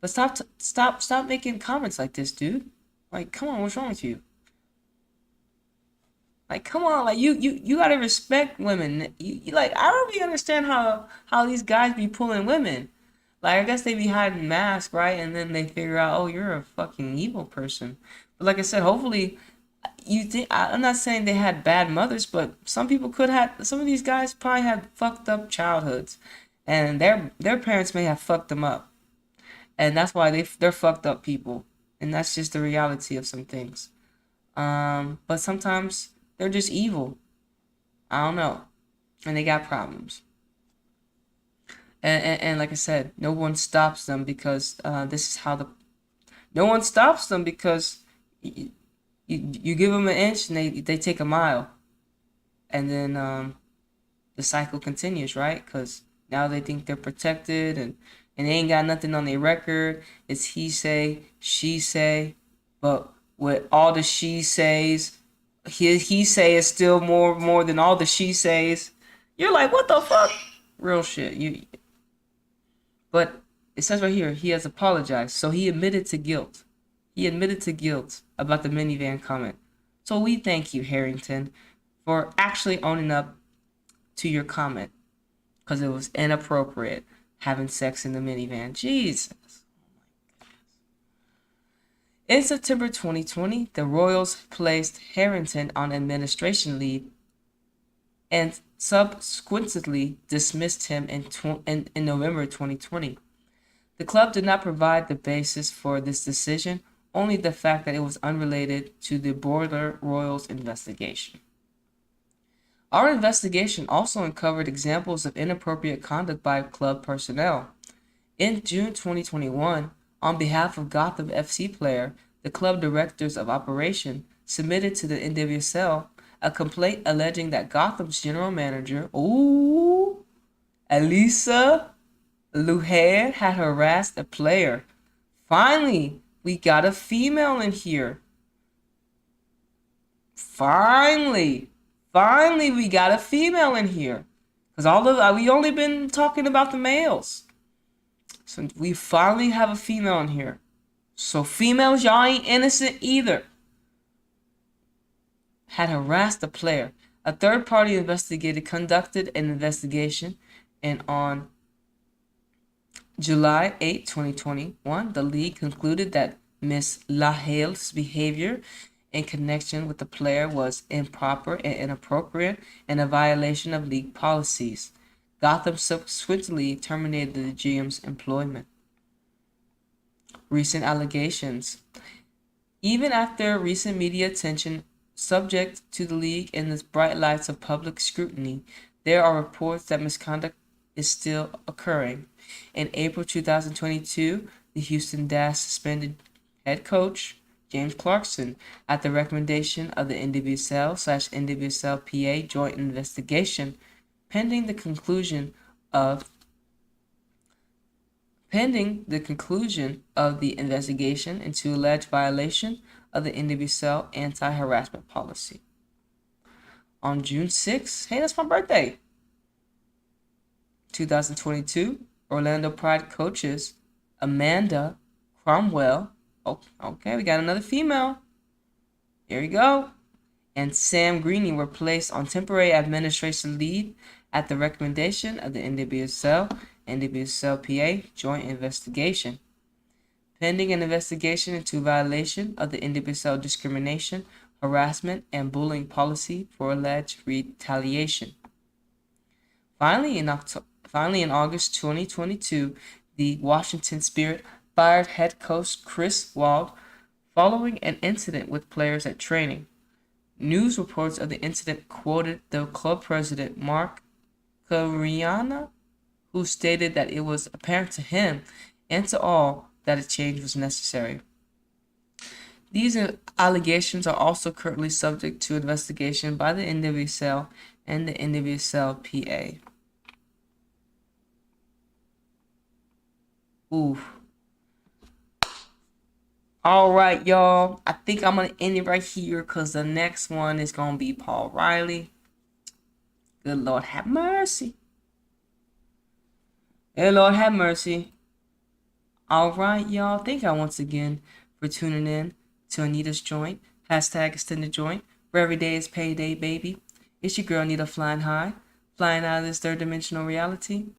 Speaker 1: But stop making comments like this, dude. Like, come on, what's wrong with you? Like, come on, like you gotta respect women. You like, I don't really understand how these guys be pulling women. Like, I guess they be hiding masks, right? And then they figure out, oh, you're a fucking evil person. But like I said, hopefully, I'm not saying they had bad mothers, but some of these guys probably had fucked up childhoods, and their parents may have fucked them up, and that's why they're fucked up people, and that's just the reality of some things. But sometimes they're just evil. I don't know, and they got problems. And like I said, no one stops them because no one stops them because you give them an inch and they take a mile, and then the cycle continues, right? Because now they think they're protected, and they ain't got nothing on their record. It's he say, she say, but with all the she says, he say is still more than all the she says. You're like, what the fuck? Real shit. But it says right here, he has apologized, so he admitted to guilt. He admitted to guilt about the minivan comment. So we thank you, Harrington, for actually owning up to your comment, because it was inappropriate having sex in the minivan. Jesus. In September 2020, the Royals placed Harrington on administration leave and subsequently dismissed him in November 2020. The club did not provide the basis for this decision, only the fact that it was unrelated to the Boiler Royals investigation. Our investigation also uncovered examples of inappropriate conduct by club personnel. In June 2021, on behalf of Gotham FC player, the club directors of operation submitted to the NWSL a complaint alleging that Gotham's general manager, Elisa Luher, had harassed a player. Finally, we got a female in here. Finally, we got a female in here. Because we only been talking about the males. So we finally have a female in here. So females, y'all ain't innocent either. Had harassed a player. A third-party investigator conducted an investigation, and on July 8, 2021, the league concluded that Ms. Lahale's behavior in connection with the player was improper and inappropriate and a violation of league policies. Gotham subsequently terminated the GM's employment. Recent allegations. Even after recent media attention subject to the league in the bright lights of public scrutiny, there are reports that misconduct is still occurring. In April 2022, the Houston Dash suspended head coach James Clarkson at the recommendation of the NWSL/NWSL PA joint investigation, pending the conclusion of the investigation into alleged violation of the NWSL anti-harassment policy. On June 6, hey, that's my birthday, 2022, Orlando Pride coaches Amanda Cromwell, okay, we got another female, here we go, and Sam Greeny were placed on temporary administration leave at the recommendation of the NWSL PA joint investigation, pending an investigation into violation of the NWSL discrimination, harassment, and bullying policy for alleged retaliation. Finally, in August 2022, the Washington Spirit fired head coach Chris Wald following an incident with players at training. News reports of the incident quoted the club president, Mark Cariana, who stated that it was apparent to him and to all that a change was necessary. These allegations are also currently subject to investigation by the NWSL and the NWSL-PA. Oof. All right, y'all. I think I'm going to end it right here because the next one is going to be Paul Riley. Good Lord, have mercy. Hey, Lord, have mercy. All right, y'all. Thank y'all once again for tuning in to Anita's Joint. #Extendajoint, where every day is payday, baby. It's your girl, Anita, flying high, flying out of this third dimensional reality.